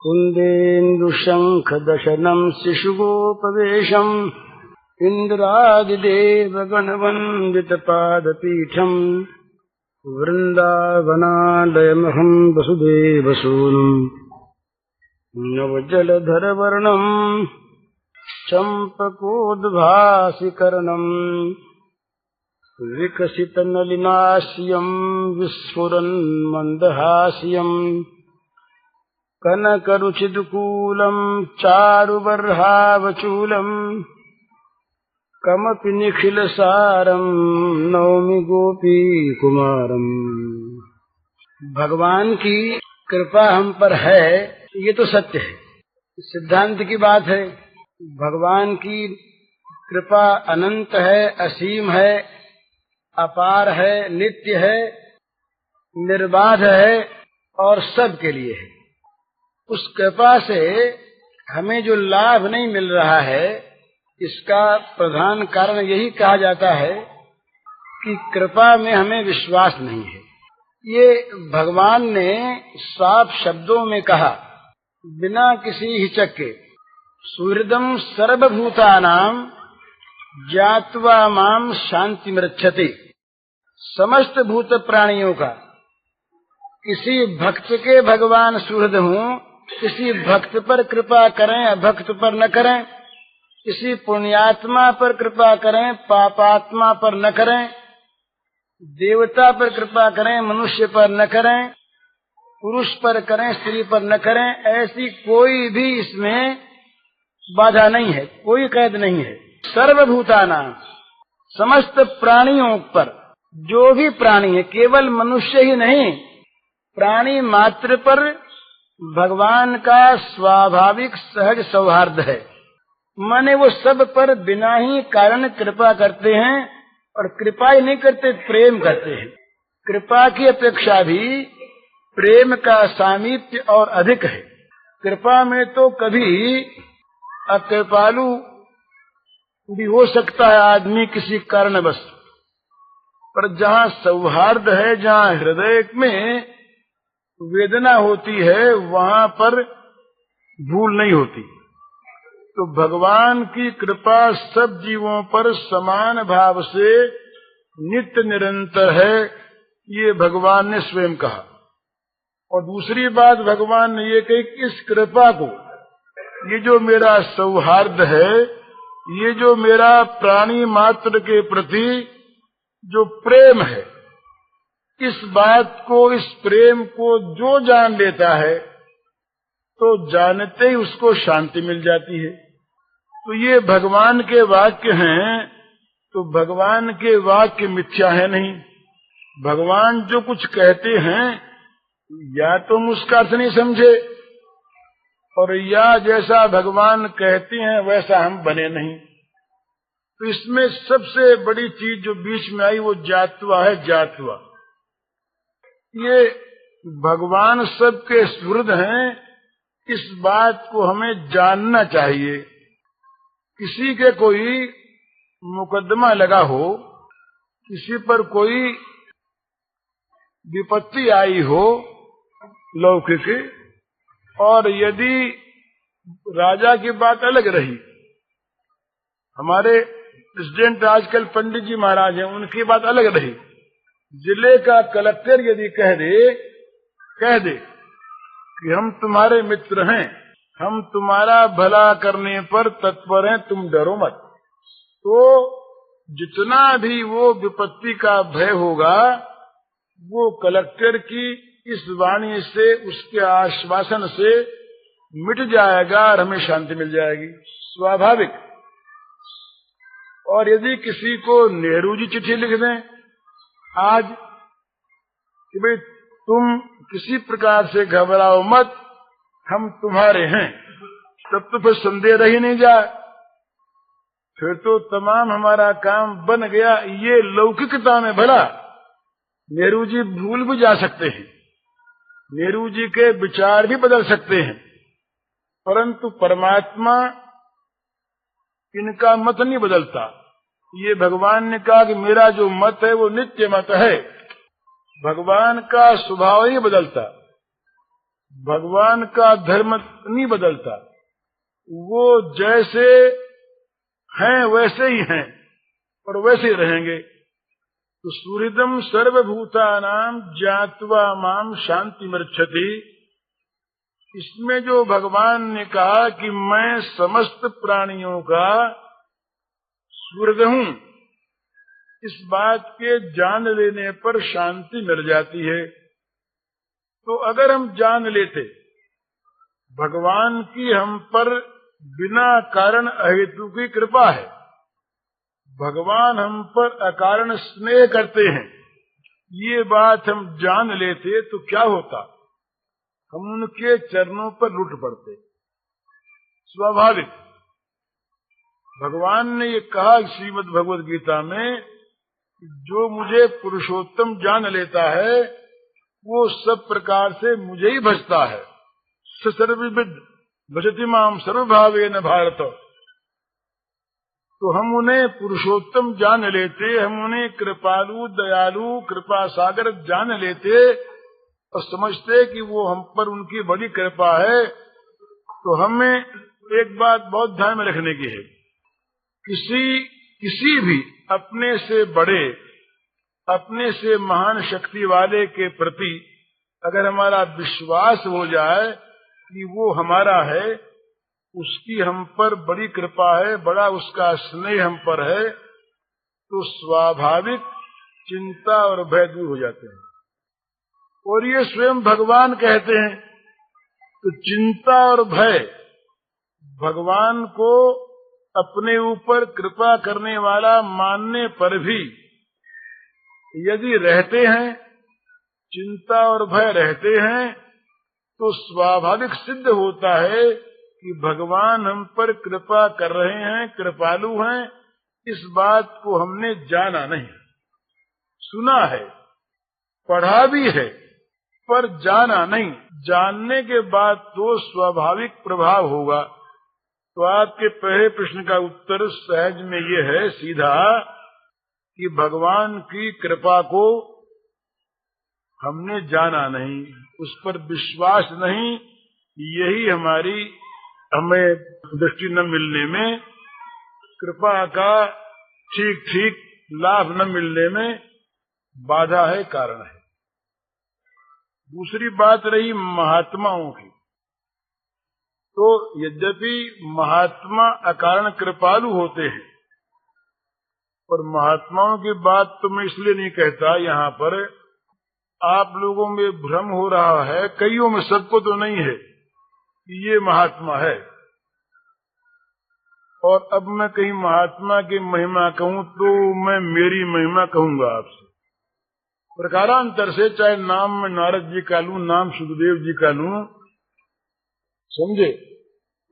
कुन्देन्दुशङ्खदशनम् शिशुगोपवेशम् इन्द्रादिदेवगणवन्दितपादपीठम् वृन्दावनालयमहम् वसुदेवसूनुम् नवजलधरवर्णम् चम्पकोद्भासिकर्णम् विकसितनलिनास्यम् विस्फुरन्मन्दहास्यम् कनकरुचिदुकूलम् चारुबर्हावचूलम् कमपि निखिलसारम् नौमि गोपीकुमारम्। भगवान की कृपा हम पर है, ये तो सत्य है, सिद्धांत की बात है। भगवान की कृपा अनंत है, असीम है, अपार है, नित्य है, निर्बाध है और सबके लिए है। उस कृपा से हमें जो लाभ नहीं मिल रहा है, इसका प्रधान कारण यही कहा जाता है कि कृपा में हमें विश्वास नहीं है। ये भगवान ने साफ शब्दों में कहा, बिना किसी हिचक के, सुहृदं सर्वभूतानां ज्ञात्वा माम शान्तिमृच्छति। समस्त भूत प्राणियों का किसी भक्त के भगवान सुहृद हूँ, किसी भक्त पर कृपा करें, अभक्त पर न करें, किसी पुण्यात्मा पर कृपा करें, पापात्मा पर न करें, देवता पर कृपा करें, मनुष्य पर न करें, पुरुष पर करें, स्त्री पर न करें, ऐसी कोई भी इसमें बाधा नहीं है, कोई कैद नहीं है। सर्वभूताना, समस्त प्राणियों पर, जो भी प्राणी है, केवल मनुष्य ही नहीं, प्राणी मात्र पर भगवान का स्वाभाविक सहज सौहार्द है। माने वो सब पर बिना ही कारण कृपा करते हैं, और कृपा ही नहीं करते, प्रेम करते हैं। कृपा की अपेक्षा भी प्रेम का सामीप्य और अधिक है। कृपा में तो कभी अकृपालु भी हो सकता है आदमी किसी कारणवश, पर जहाँ सौहार्द है, जहाँ हृदय में वेदना होती है, वहाँ पर भूल नहीं होती। तो भगवान की कृपा सब जीवों पर समान भाव से नित्य निरंतर है, ये भगवान ने स्वयं कहा। और दूसरी बात भगवान ने ये कही कि इस कृपा को, ये जो मेरा सौहार्द है, ये जो मेरा प्राणी मात्र के प्रति जो प्रेम है, इस बात को, इस प्रेम को जो जान लेता है, तो जानते ही उसको शांति मिल जाती है। तो ये भगवान के वाक्य हैं, तो भगवान के वाक्य मिथ्या है नहीं। भगवान जो कुछ कहते हैं, या तो हम उसका अर्थ नहीं समझे, और या जैसा भगवान कहते हैं वैसा हम बने नहीं। तो इसमें सबसे बड़ी चीज जो बीच में आई वो जातवा है, जातवा। ये भगवान सबके सुहृद हैं, इस बात को हमें जानना चाहिए। किसी के कोई मुकदमा लगा हो, किसी पर कोई विपत्ति आई हो लौकिक, और यदि राजा की बात अलग रही, हमारे प्रेसिडेंट आजकल पंडित जी महाराज हैं, उनकी बात अलग रही, जिले का कलेक्टर यदि कह दे कि हम तुम्हारे मित्र हैं, हम तुम्हारा भला करने पर तत्पर हैं, तुम डरो मत, तो जितना भी वो विपत्ति का भय होगा, वो कलेक्टर की इस वाणी से, उसके आश्वासन से मिट जाएगा और हमें शांति मिल जाएगी, स्वाभाविक। और यदि किसी को नेहरू जी चिट्ठी लिख दें आज कि भाई तुम किसी प्रकार से घबराओ मत, हम तुम्हारे हैं, तब तो फिर संदेह रह ही नहीं जाए, फिर तो तमाम हमारा काम बन गया। ये लौकिकता में भला नेहरू जी भूल भी जा सकते हैं, नेहरू जी के विचार भी बदल सकते हैं, परंतु परमात्मा इनका मत नहीं बदलता। ये भगवान ने कहा कि मेरा जो मत है वो नित्य मत है। भगवान का स्वभाव नहीं बदलता। भगवान का धर्म नहीं बदलता, वो जैसे हैं वैसे ही हैं और वैसे ही रहेंगे। तो सुहृदम सर्वभूतानां ज्ञात्वा माम शांति मृच्छति, इसमें जो भगवान ने कहा कि मैं समस्त प्राणियों का सुहृद हूं, इस बात के जान लेने पर शांति मिल जाती है। तो अगर हम जान लेते भगवान की हम पर बिना कारण अहेतु की कृपा है, भगवान हम पर अकारण स्नेह करते हैं, ये बात हम जान लेते तो क्या होता, हम उनके चरणों पर लुट पड़ते। स्वाभाविक भगवान ने ये कहा श्रीमद् भगवद गीता में, जो मुझे पुरुषोत्तम जान लेता है वो सब प्रकार से मुझे ही भजता है। सर्वविद भजति माम सर्वभावेन भारत। तो हम उन्हें पुरुषोत्तम जान लेते, हम उन्हें कृपालु दयालु कृपा सागर जान लेते और समझते कि वो हम पर उनकी बड़ी कृपा है। तो हमें एक बात बहुत ध्यान में रखने की है, किसी भी अपने से बड़े अपने से महान शक्ति वाले के प्रति अगर हमारा विश्वास हो जाए कि वो हमारा है, उसकी हम पर बड़ी कृपा है, बड़ा उसका स्नेह हम पर है, तो स्वाभाविक चिंता और भय दूर हो जाते हैं। और ये स्वयं भगवान कहते हैं। तो चिंता और भय भगवान को अपने ऊपर कृपा करने वाला मानने पर भी यदि रहते हैं, चिंता और भय रहते हैं, तो स्वाभाविक सिद्ध होता है कि भगवान हम पर कृपा कर रहे हैं, कृपालु हैं। इस बात को हमने जाना नहीं, सुना है, पढ़ा भी है, पर जाना नहीं। जानने के बाद तो स्वाभाविक प्रभाव होगा। तो आपके पहले प्रश्न का उत्तर सहज में ये है सीधा कि भगवान की कृपा को हमने जाना नहीं, उस पर विश्वास नहीं, यही हमें दृष्टि न मिलने में, कृपा का ठीक ठीक लाभ न मिलने में बाधा है, कारण है। दूसरी बात रही महात्माओं की। तो यद्यपि महात्मा अकारण कृपालु होते हैं, और महात्माओं की बात तो मैं इसलिए नहीं कहता, यहाँ पर आप लोगों में भ्रम हो रहा है, कईयों में, सबको तो नहीं है कि ये महात्मा है। और अब मैं कहीं महात्मा की महिमा कहूँ तो मैं मेरी महिमा कहूंगा आपसे। प्रकारांतर से चाहे नाम में नारद जी का लूं, नाम सुखदेव जी का लूं, समझे,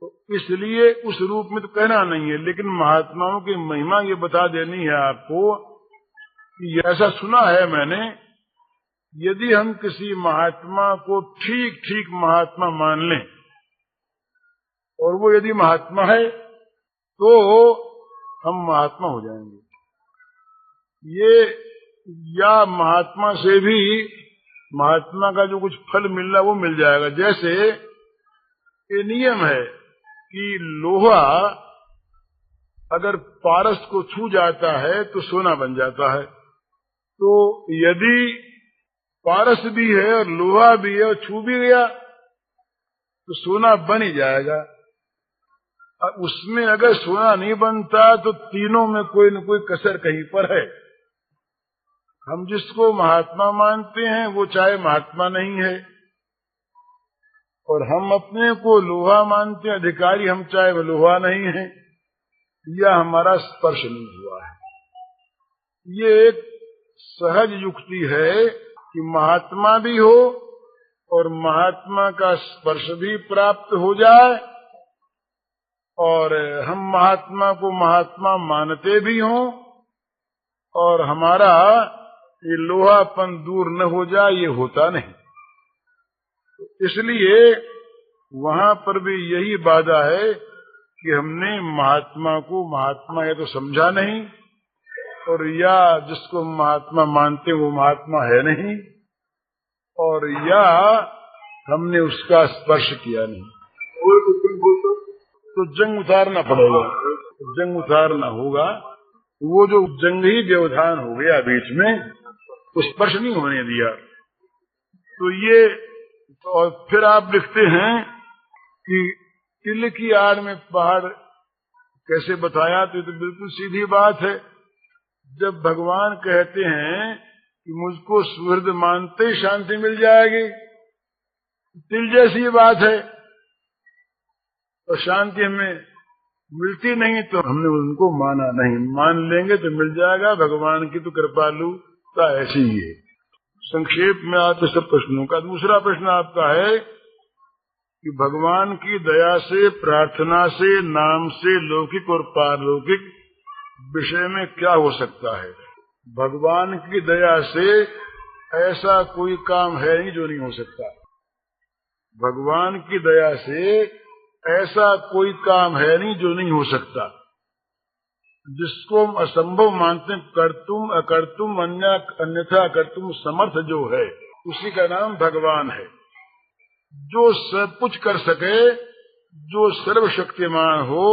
तो इसलिए उस रूप में तो कहना नहीं है, लेकिन महात्माओं की महिमा ये बता देनी है आपको कि ऐसा सुना है मैंने, यदि हम किसी महात्मा को ठीक ठीक महात्मा मान लें और वो यदि महात्मा है तो हम महात्मा हो जाएंगे। ये या महात्मा से भी महात्मा का जो कुछ फल मिल रहा वो मिल जाएगा। जैसे ये नियम है कि लोहा अगर पारस को छू जाता है तो सोना बन जाता है। तो यदि पारस भी है और लोहा भी है और छू भी गया तो सोना बन ही जाएगा। उसमें अगर सोना नहीं बनता तो तीनों में कोई न कोई कसर कहीं पर है। हम जिसको महात्मा मानते हैं वो चाहे महात्मा नहीं है, और हम अपने को लोहा मानते हैं अधिकारी, हम चाहे वो लोहा नहीं है, या हमारा स्पर्श नहीं हुआ है। ये एक सहज युक्ति है कि महात्मा भी हो और महात्मा का स्पर्श भी प्राप्त हो जाए, और हम महात्मा को महात्मा मानते भी हों और हमारा ये लोहापन दूर न हो जाए, ये होता नहीं। इसलिए वहां पर भी यही बाधा है कि हमने महात्मा को महात्मा या तो समझा नहीं, और या जिसको महात्मा मानते वो महात्मा है नहीं, और या हमने उसका स्पर्श किया नहीं, तो जंग उतारना पड़ेगा। जंग उतारना होगा, वो जो जंग ही व्यवधान हो गया बीच में, तो स्पर्श नहीं होने दिया। तो ये, और फिर आप लिखते हैं कि तिल की आड़ में पहाड़ कैसे बताया, तो ये तो बिल्कुल सीधी बात है। जब भगवान कहते हैं कि मुझको सुहृद मानते ही शांति मिल जाएगी, तिल जैसी बात है, और शांति हमें मिलती नहीं तो हमने उनको माना नहीं। मान लेंगे तो मिल जाएगा, भगवान की तो कृपालुता ऐसी ही है। संक्षेप में आपके सब प्रश्नों का दूसरा प्रश्न आपका है कि भगवान की दया से, प्रार्थना से, नाम से लौकिक और पारलौकिक विषय में क्या हो सकता है। भगवान की दया से ऐसा कोई काम है नहीं जो नहीं हो सकता। भगवान की दया से ऐसा कोई काम है नहीं जो नहीं हो सकता। जिसको हम असंभव मानते हैं, कर्तुम अकर्तुम अन्यथा कर्तुम समर्थ जो है, उसी का नाम भगवान है। जो सब कुछ कर सके, जो सर्वशक्तिमान हो,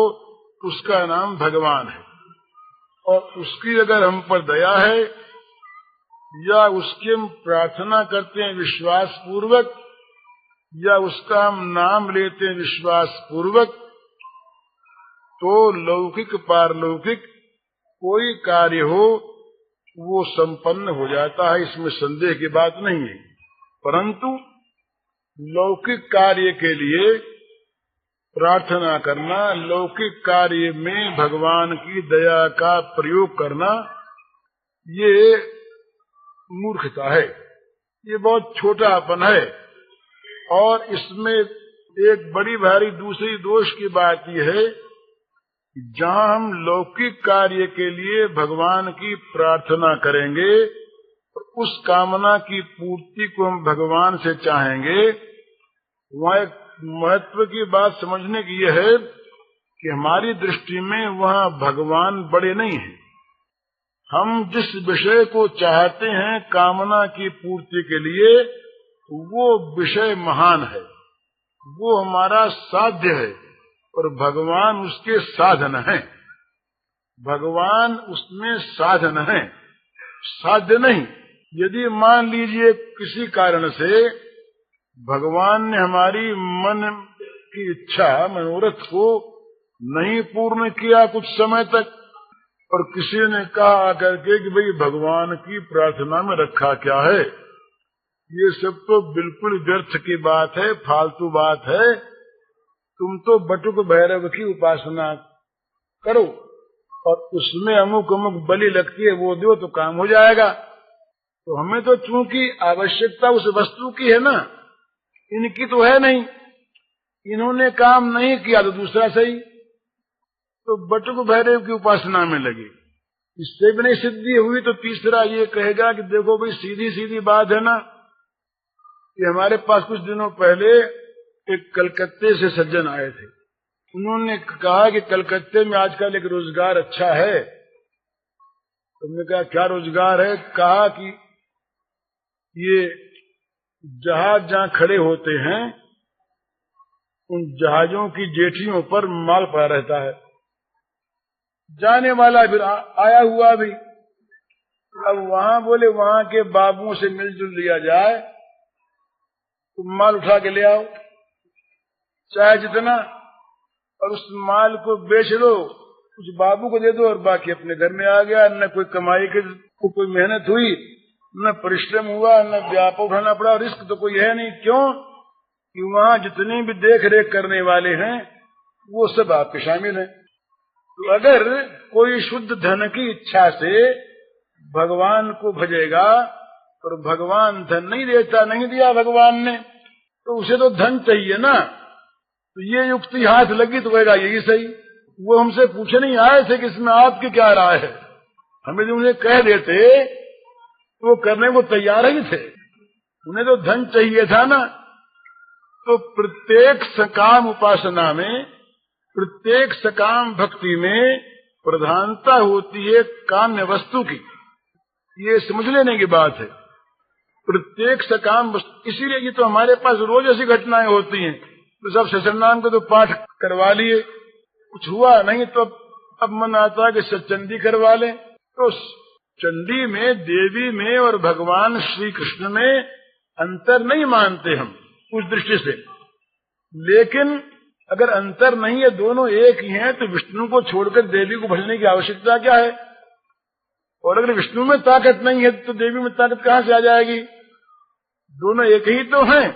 उसका नाम भगवान है। और उसकी अगर हम पर दया है या उसकी हम प्रार्थना करते हैं विश्वास पूर्वक, या उसका हम नाम लेते हैं विश्वास पूर्वक, तो लौकिक पारलौकिक कोई कार्य हो वो संपन्न हो जाता है, इसमें संदेह की बात नहीं है। परंतु लौकिक कार्य के लिए प्रार्थना करना, लौकिक कार्य में भगवान की दया का प्रयोग करना, ये मूर्खता है, ये बहुत छोटापन है। और इसमें एक बड़ी भारी दूसरी दोष की बात यह है कि जहां हम लौकिक कार्य के लिए भगवान की प्रार्थना करेंगे, उस कामना की पूर्ति को हम भगवान से चाहेंगे, वहाँ एक महत्व की बात समझने की यह है कि हमारी दृष्टि में वहाँ भगवान बड़े नहीं हैं। हम जिस विषय को चाहते हैं कामना की पूर्ति के लिए, वो विषय महान है, वो हमारा साध्य है, और भगवान उसके साधन है। भगवान उसमें साधन है, साध्य नहीं। यदि मान लीजिए किसी कारण से भगवान ने हमारी मन की इच्छा, मनोरथ को नहीं पूर्ण किया कुछ समय तक, और किसी ने कहा करके कि भाई भगवान की प्रार्थना में रखा क्या है, ये सब तो बिल्कुल व्यर्थ की बात है, फालतू बात है। तुम तो बटुक भैरव की उपासना करो और उसमें अमुक अमुक बलि लगती है, वो दो तो काम हो जाएगा। तो हमें तो चूंकि आवश्यकता उस वस्तु की है ना, इनकी तो है नहीं। इन्होंने काम नहीं किया तो दूसरा सही, तो बटुक भैरव की उपासना में लगे, इससे भी नहीं सिद्धि हुई तो तीसरा ये कहेगा कि देखो भाई सीधी सीधी बात है ना। कि हमारे पास कुछ दिनों पहले एक कलकत्ते से सज्जन आए थे, उन्होंने कहा कि कलकत्ते में आजकल एक रोजगार अच्छा है। तुमने कहा क्या रोजगार है? कहा कि ये जहाज जहां खड़े होते हैं उन जहाजों की जेटियों पर माल पड़ा रहता है, जाने वाला भी आया हुआ भी। अब वहां बोले वहां के बाबुओं से मिलजुल लिया जाए, तुम माल उठा के ले आओ चाहे जितना, और उस माल को बेच लो, कुछ बाबू को दे दो और बाकी अपने घर में आ गया। न कोई कमाई के को कोई मेहनत हुई, न परिश्रम हुआ, न व्याप उठाना पड़ा, रिस्क तो कोई है नहीं। क्यों कि वहां जितने भी देख रेख करने वाले हैं वो सब आपके शामिल हैं। तो अगर कोई शुद्ध धन की इच्छा से भगवान को भजेगा और भगवान धन नहीं देता, नहीं दिया भगवान ने, तो उसे तो धन चाहिए ना। तो ये युक्ति हाथ लगी तो कहेगा यही सही। वो हमसे पूछे नहीं आए थे कि इसमें आपकी क्या राय है, हमें जो उन्हें कह देते तो वो करने को तैयार ही थे, उन्हें तो धन चाहिए था ना। तो प्रत्येक सकाम उपासना में, प्रत्येक सकाम भक्ति में प्रधानता होती है काम्य वस्तु की, ये समझ लेने की बात है। प्रत्येक सकाम, इसीलिए ये तो हमारे पास रोज ऐसी घटनाएं होती हैं। तो सब सहस्रनाम का तो पाठ करवा लिए, कुछ हुआ नहीं तो अब मन आता है कि सचंडी करवा लें। तो चंडी में, देवी में और भगवान श्री कृष्ण में अंतर नहीं मानते हम उस दृष्टि से। लेकिन अगर अंतर नहीं है, दोनों एक ही हैं, तो विष्णु को छोड़कर देवी को भजने की आवश्यकता क्या है? और अगर विष्णु में ताकत नहीं है तो देवी में ताकत कहां से आ जाएगी? दोनों एक ही तो हैं।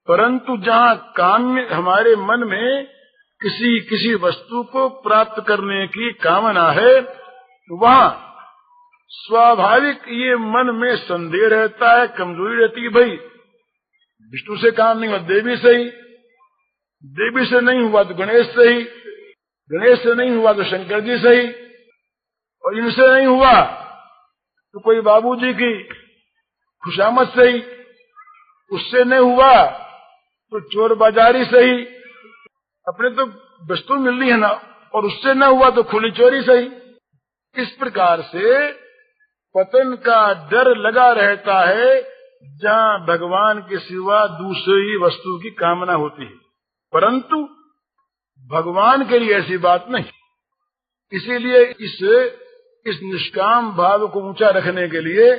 परंतु जहां काम्य, हमारे मन में किसी वस्तु को प्राप्त करने की कामना है, वहां स्वाभाविक ये मन में संदेह रहता है, कमजोरी रहती है। भाई विष्णु से काम नहीं हुआ, देवी से ही, देवी से नहीं हुआ तो गणेश से ही, गणेश से नहीं हुआ तो शंकर जी से ही, और इनसे नहीं हुआ तो कोई बाबूजी की खुशामद से ही, उससे नहीं हुआ तो चोर बाजारी से ही। अपने तो वस्तु मिलनी है ना, और उससे न हुआ तो खुली चोरी से ही। इस प्रकार से पतन का डर लगा रहता है जहां भगवान के सिवा दूसरी वस्तु की कामना होती है। परंतु भगवान के लिए ऐसी बात नहीं। इसीलिए इस निष्काम भाव को ऊंचा रखने के लिए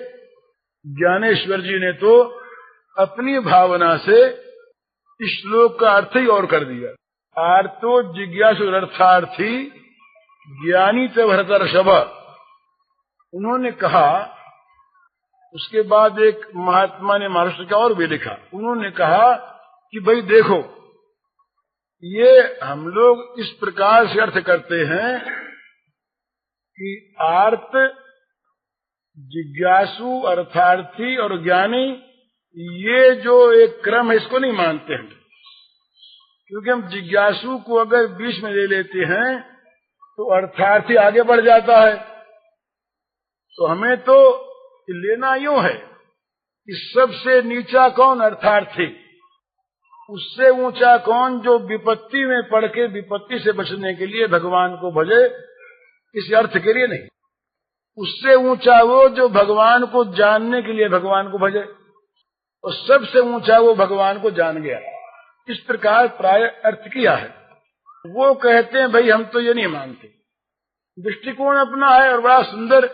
ज्ञानेश्वर जी ने तो अपनी भावना से इस श्लोक का अर्थ ही और कर दिया। आर्तो जिज्ञासु अर्थार्थी ज्ञानी च भरतर्षभ। उन्होंने कहा, उसके बाद एक महात्मा ने महाराष्ट्र का और भी लिखा। उन्होंने कहा कि भाई देखो, ये हम लोग इस प्रकार से अर्थ करते हैं कि आर्त, जिज्ञासु, अर्थार्थी और ज्ञानी, ये जो एक क्रम है इसको नहीं मानते हम। क्योंकि हम जिज्ञासु को अगर बीच में ले लेते हैं तो अर्थार्थी आगे बढ़ जाता है। तो हमें तो लेना यूं है कि सबसे नीचा कौन? अर्थार्थी। उससे ऊंचा कौन? जो विपत्ति में पड़ के विपत्ति से बचने के लिए भगवान को भजे, इस अर्थ के लिए नहीं। उससे ऊंचा वो जो भगवान को जानने के लिए भगवान को भजे, और सबसे ऊंचा वो भगवान को जान गया। इस प्रकार प्राय अर्थ किया है। वो कहते हैं भाई हम तो ये नहीं मानते, दृष्टिकोण अपना है और बड़ा सुंदर।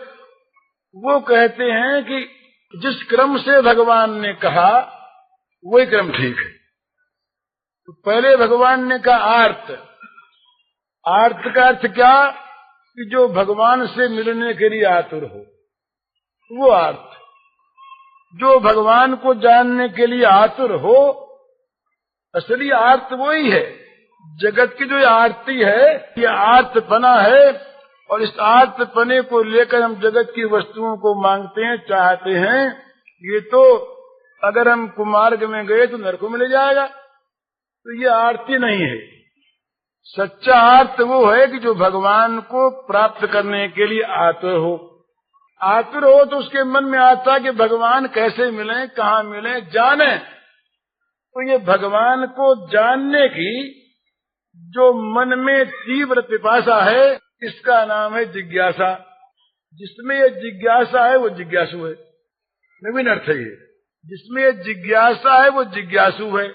वो कहते हैं कि जिस क्रम से भगवान ने कहा वही क्रम ठीक है। तो पहले भगवान ने कहा आर्त। आर्त का अर्थ क्या? कि जो भगवान से मिलने के लिए आतुर हो, वो आर्त। जो भगवान को जानने के लिए आतुर हो, असली आर्त वही है। जगत की जो आरती है, ये आर्तपना है, और इस आर्तपने को लेकर हम जगत की वस्तुओं को मांगते हैं, चाहते हैं। ये तो अगर हम कुमार्ग में गए तो नरक में ले जाएगा। तो ये आरती नहीं है। सच्चा आर्त वो है कि जो भगवान को प्राप्त करने के लिए आतुर हो। आतुर हो तो उसके मन में आता कि भगवान कैसे मिले, कहाँ मिले, जाने। तो ये भगवान को जानने की जो मन में तीव्र पिपासा है, इसका नाम है जिज्ञासा। जिसमें ये जिज्ञासा है वो जिज्ञासु है। नवीन अर्थ है ये। जिसमें ये जिज्ञासा है वो जिज्ञासु है।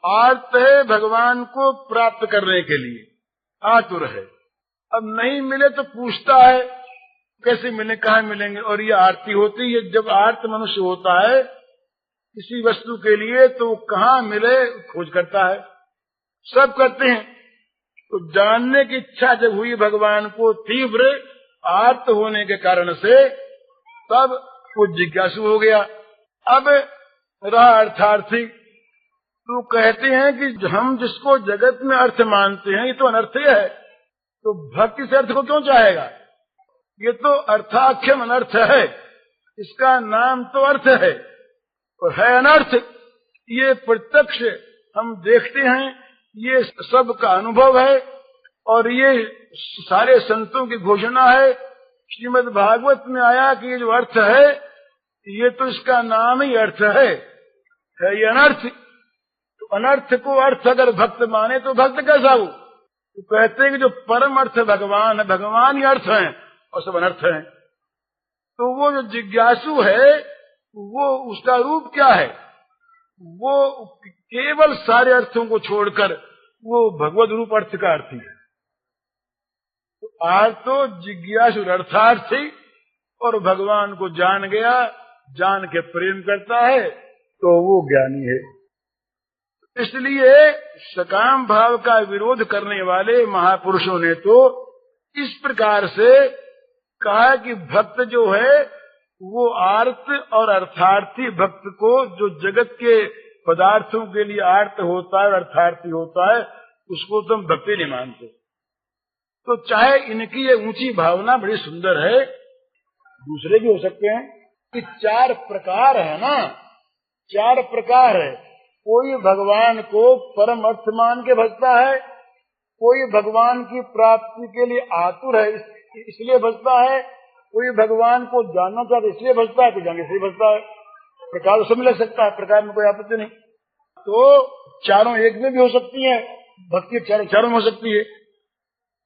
आर्त है भगवान को प्राप्त करने के लिए, आतुर है। अब नहीं मिले तो पूछता है कैसे मिले, कहाँ मिलेंगे, और ये आरती होती है। जब आर्त मनुष्य होता है किसी वस्तु के लिए तो कहाँ मिले खोज करता है। सब करते हैं। तो जानने की इच्छा जब हुई भगवान को तीव्र आर्त होने के कारण से, तब वो जिज्ञासु हो गया। अब रहा अर्थार्थी। तो कहते हैं कि हम जिसको जगत में अर्थ मानते हैं ये तो अनर्थ है, तो भक्ति से अर्थ को क्यों चाहेगा? ये तो अर्थाख्यम अनर्थ है। इसका नाम तो अर्थ है और है अनर्थ। ये प्रत्यक्ष हम देखते हैं, ये सबका अनुभव है, और ये सारे संतों की घोषणा है। श्रीमद् भागवत में आया कि ये जो अर्थ है, ये तो इसका नाम ही अर्थ है ये अनर्थ। तो अनर्थ को अर्थ अगर भक्त माने तो भक्त कैसा हो? तो कहते हैं कि जो परम अर्थ भगवान है, भगवान ही अर्थ है और सब अनर्थ है। तो वो जो जिज्ञासु है वो उसका रूप क्या है? वो केवल सारे अर्थों को छोड़कर वो भगवत रूप अर्थ का अर्थी है। तो आज तो जिज्ञासु अर्थार्थी और भगवान को जान गया, जान के प्रेम करता है, तो वो ज्ञानी है। इसलिए सकाम भाव का विरोध करने वाले महापुरुषों ने तो इस प्रकार से कहा कि भक्त जो है वो आर्त और अर्थार्थी भक्त को, जो जगत के पदार्थों के लिए आर्त होता है, अर्थार्थी होता है, उसको तुम भक्ति नहीं मानते। तो चाहे इनकी ये ऊंची भावना बड़ी सुंदर है, दूसरे भी हो सकते हैं कि 4 प्रकार है ना, 4 प्रकार है। कोई भगवान को परम अर्थ मान के भजता है, कोई भगवान की प्राप्ति के लिए आतुर है इसलिए भजता है, कोई भगवान को जानना चाहता इसलिए भजता है, तो जान इसलिए भजता है। प्रकार सब लग सकता है, प्रकार में कोई आपत्ति नहीं। तो चारों एक में भी हो सकती है, भक्ति चारों में हो सकती है।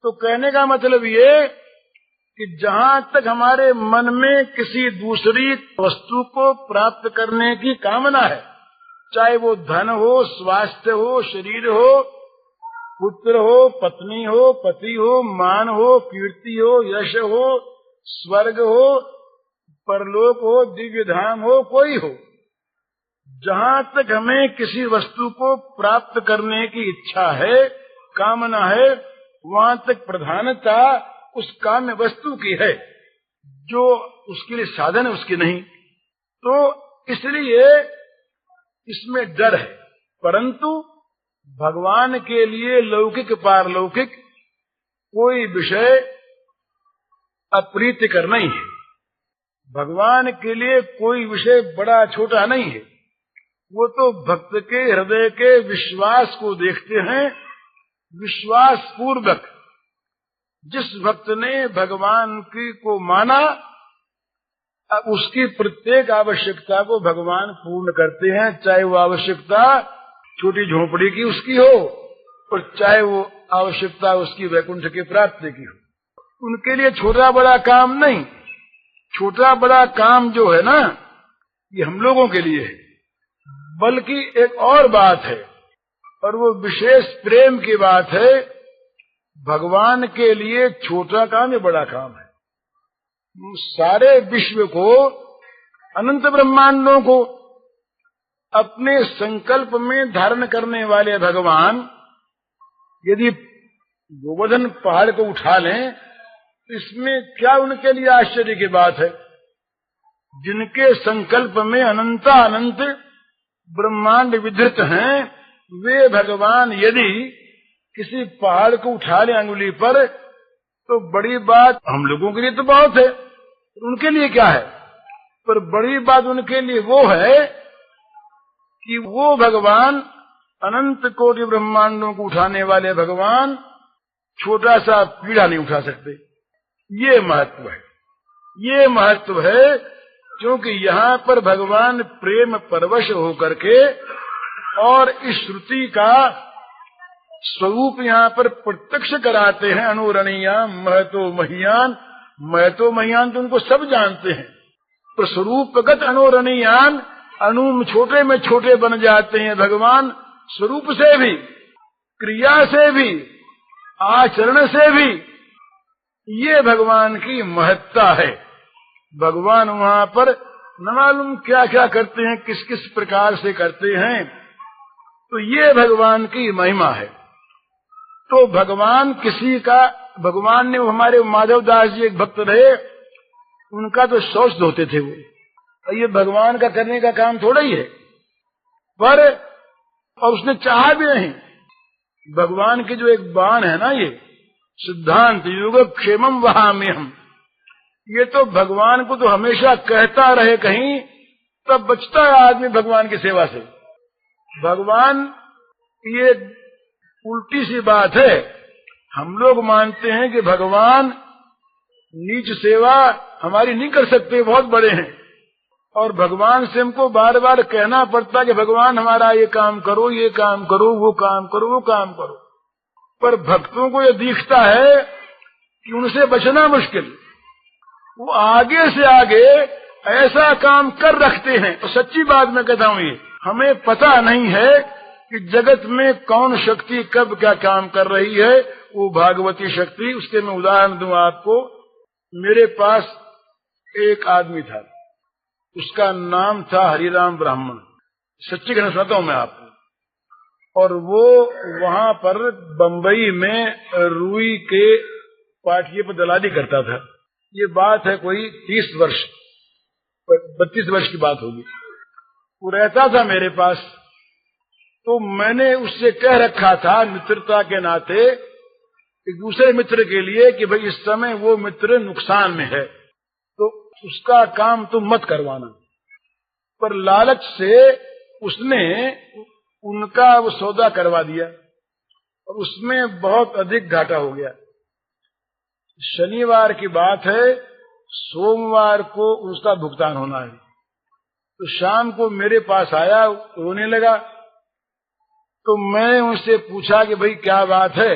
तो कहने का मतलब ये कि जहां तक हमारे मन में किसी दूसरी वस्तु को प्राप्त करने की कामना है, चाहे वो धन हो, स्वास्थ्य हो, शरीर हो, पुत्र हो, पत्नी हो, पति हो, मान हो, कीर्ति हो, यश हो, स्वर्ग हो, परलोक हो, दिव्य धाम हो, कोई हो, जहां तक हमें किसी वस्तु को प्राप्त करने की इच्छा है, कामना है, वहां तक प्रधानता उस काम्य वस्तु की है, जो उसके लिए साधन है उसकी नहीं। तो इसलिए इसमें डर है। परंतु भगवान के लिए लौकिक पारलौकिक कोई विषय अप्रीतिकर नहीं है। भगवान के लिए कोई विषय बड़ा छोटा नहीं है। वो तो भक्त के हृदय के विश्वास को देखते हैं। विश्वास पूर्वक जिस भक्त ने भगवान की को माना, उसकी प्रत्येक आवश्यकता को भगवान पूर्ण करते हैं, चाहे वो आवश्यकता छोटी झोपड़ी की उसकी हो और चाहे वो आवश्यकता उसकी वैकुंठ की प्राप्ति की हो। उनके लिए छोटा बड़ा काम नहीं। छोटा बड़ा काम जो है ना, ये हम लोगों के लिए है। बल्कि एक और बात है, और वो विशेष प्रेम की बात है। भगवान के लिए छोटा काम या बड़ा काम है। सारे विश्व को, अनंत ब्रह्मांडों को अपने संकल्प में धारण करने वाले भगवान यदि गोवर्धन पहाड़ को उठा लें, इसमें क्या उनके लिए आश्चर्य की बात है। जिनके संकल्प में अनंत ब्रह्मांड विधृत हैं, वे भगवान यदि किसी पहाड़ को उठा ले अंगुली पर, तो बड़ी बात हम लोगों के लिए तो बहुत है, उनके लिए क्या है। पर बड़ी बात उनके लिए वो है कि वो भगवान, अनंत कोटि ब्रह्मांडों को उठाने वाले भगवान, छोटा सा पीड़ा नहीं उठा सकते। ये महत्व है। ये महत्व है क्योंकि यहाँ पर भगवान प्रेम परवश होकर के और इस श्रुति का स्वरूप यहाँ पर प्रत्यक्ष कराते हैं। अनुरणीयान महतो महियान। महतो महियान तो उनको सब जानते हैं, तो स्वरूपगत अनुरणीयान, अनु छोटे में छोटे बन जाते हैं भगवान। स्वरूप से भी, क्रिया से भी, आचरण से भी ये भगवान की महत्ता है। भगवान वहाँ पर न मालूम क्या क्या करते हैं, किस किस प्रकार से करते हैं, तो ये भगवान की महिमा है। तो भगवान किसी का, भगवान ने, हमारे माधव दास जी एक भक्त रहे, उनका तो शौच धोते थे वो। ये भगवान का करने का काम थोड़ा ही है, पर और उसने चाहा भी नहीं। भगवान की जो एक बाण है ना, ये सिद्धांत युग क्षेमम वहाम्यहम्, ये तो भगवान को तो हमेशा कहता रहे कहीं, तब बचता है आदमी भगवान की सेवा से। भगवान, ये उल्टी सी बात है। हम लोग मानते हैं कि भगवान नीच सेवा हमारी नहीं कर सकते, बहुत बड़े हैं, और भगवान से हमको बार बार कहना पड़ता कि भगवान हमारा ये काम करो, ये काम करो, वो काम करो, वो काम करो। पर भक्तों को ये दिखता है कि उनसे बचना मुश्किल। वो आगे से आगे ऐसा काम कर रखते हैं। तो सच्ची बात मैं कहता हूँ, ये हमें पता नहीं है कि जगत में कौन शक्ति कब क्या काम कर रही है। वो भागवती शक्ति, उसके मैं उदाहरण दूं आपको। मेरे पास एक आदमी था, उसका नाम था हरिराम ब्राह्मण। सच्ची घटना सुनाता हूं मैं आपको। और वो वहां पर बंबई में रुई के पाटिये पर दलाली करता था। ये बात है कोई 30 वर्ष 32 वर्ष की बात होगी। वो रहता था मेरे पास, तो मैंने उससे कह रखा था मित्रता के नाते एक दूसरे मित्र के लिए कि भाई इस समय वो मित्र नुकसान में है, तो उसका काम तुम मत करवाना। पर लालच से उसने उनका वो सौदा करवा दिया और उसमें बहुत अधिक घाटा हो गया। शनिवार की बात है, सोमवार को उसका भुगतान होना है। तो शाम को मेरे पास आया, रोने लगा। तो मैंने उनसे पूछा कि भाई क्या बात है।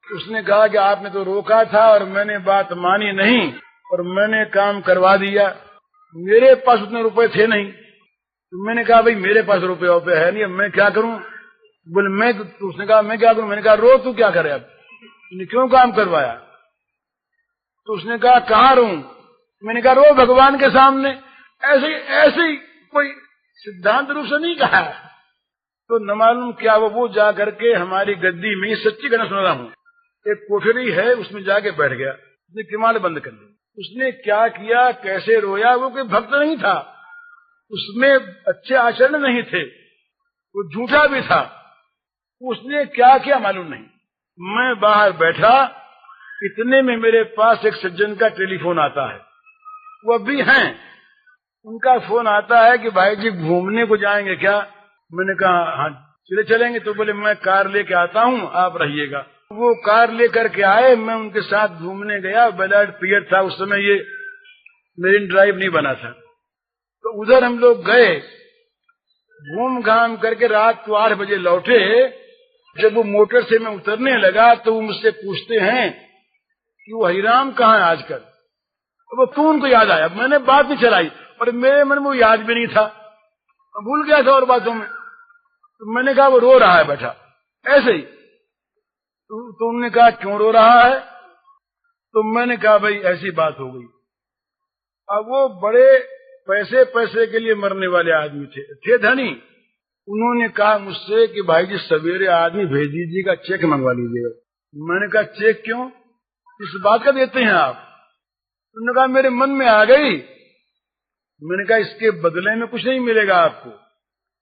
उसने कहा कि आपने तो रोका था और मैंने बात मानी नहीं और मैंने काम करवा दिया। मेरे पास उतने रुपए थे नहीं। तो मैंने कहा भाई मेरे पास रुपये है नहीं, अब मैं क्या करूं। बोले तो उसने कहा मैं क्या करूं। मैंने कहा रो तू क्या करे, अब तूने क्यों काम करवाया। तो उसने कहा कहाँ रो। मैंने कहा रो भगवान के सामने। ऐसे ही कोई सिद्धांत रूप से नहीं कहा। तो न मालूम क्या वो जा करके हमारी गद्दी में, सच्ची घटना सुना रहा हूं, एक कोठरी है उसमें जाके बैठ गया। उसने किमाड़ बंद कर ली। उसने क्या किया, कैसे रोया, वो कोई भक्त नहीं था, उसमें अच्छे आचरण नहीं थे, वो झूठा भी था। उसने क्या किया मालूम नहीं। मैं बाहर बैठा, इतने में मेरे पास एक सज्जन का टेलीफोन आता है। वो अभी हैं, उनका फोन आता है कि भाई जी घूमने को जाएंगे क्या। मैंने कहा हाँ चलेंगे। तो बोले मैं कार लेके आता हूँ, आप रहिएगा। वो कार लेकर के आए, मैं उनके साथ घूमने गया। बेलाड पीरियड था उस समय, ये मेरीन ड्राइव नहीं बना था। तो उधर हम लोग गए, घूम घाम करके रात को 8 बजे लौटे। जब वो मोटर से मैं उतरने लगा तो वो मुझसे पूछते हैं कि वो हरिराम कहाँ है आजकल। तो वो तू उनको याद आया। मैंने बात नहीं चलाई और मेरे मन में वो याद भी नहीं था, भूल गया था और बातों में। तो मैंने कहा वो रो रहा है बैठा ऐसे ही। तो उन्होंने कहा क्यों रो रहा है। तो मैंने कहा भाई ऐसी बात हो गई। अब वो बड़े पैसे के लिए मरने वाले आदमी थे धनी। उन्होंने कहा मुझसे कि भाई जी सवेरे आदमी भेज दीजिएगा, चेक मंगवा लीजिएगा। मैंने कहा चेक क्यों, इस बात का देते हैं आप। उन्होंने कहा मेरे मन में आ गई। मैंने कहा इसके बदले में कुछ नहीं मिलेगा आपको,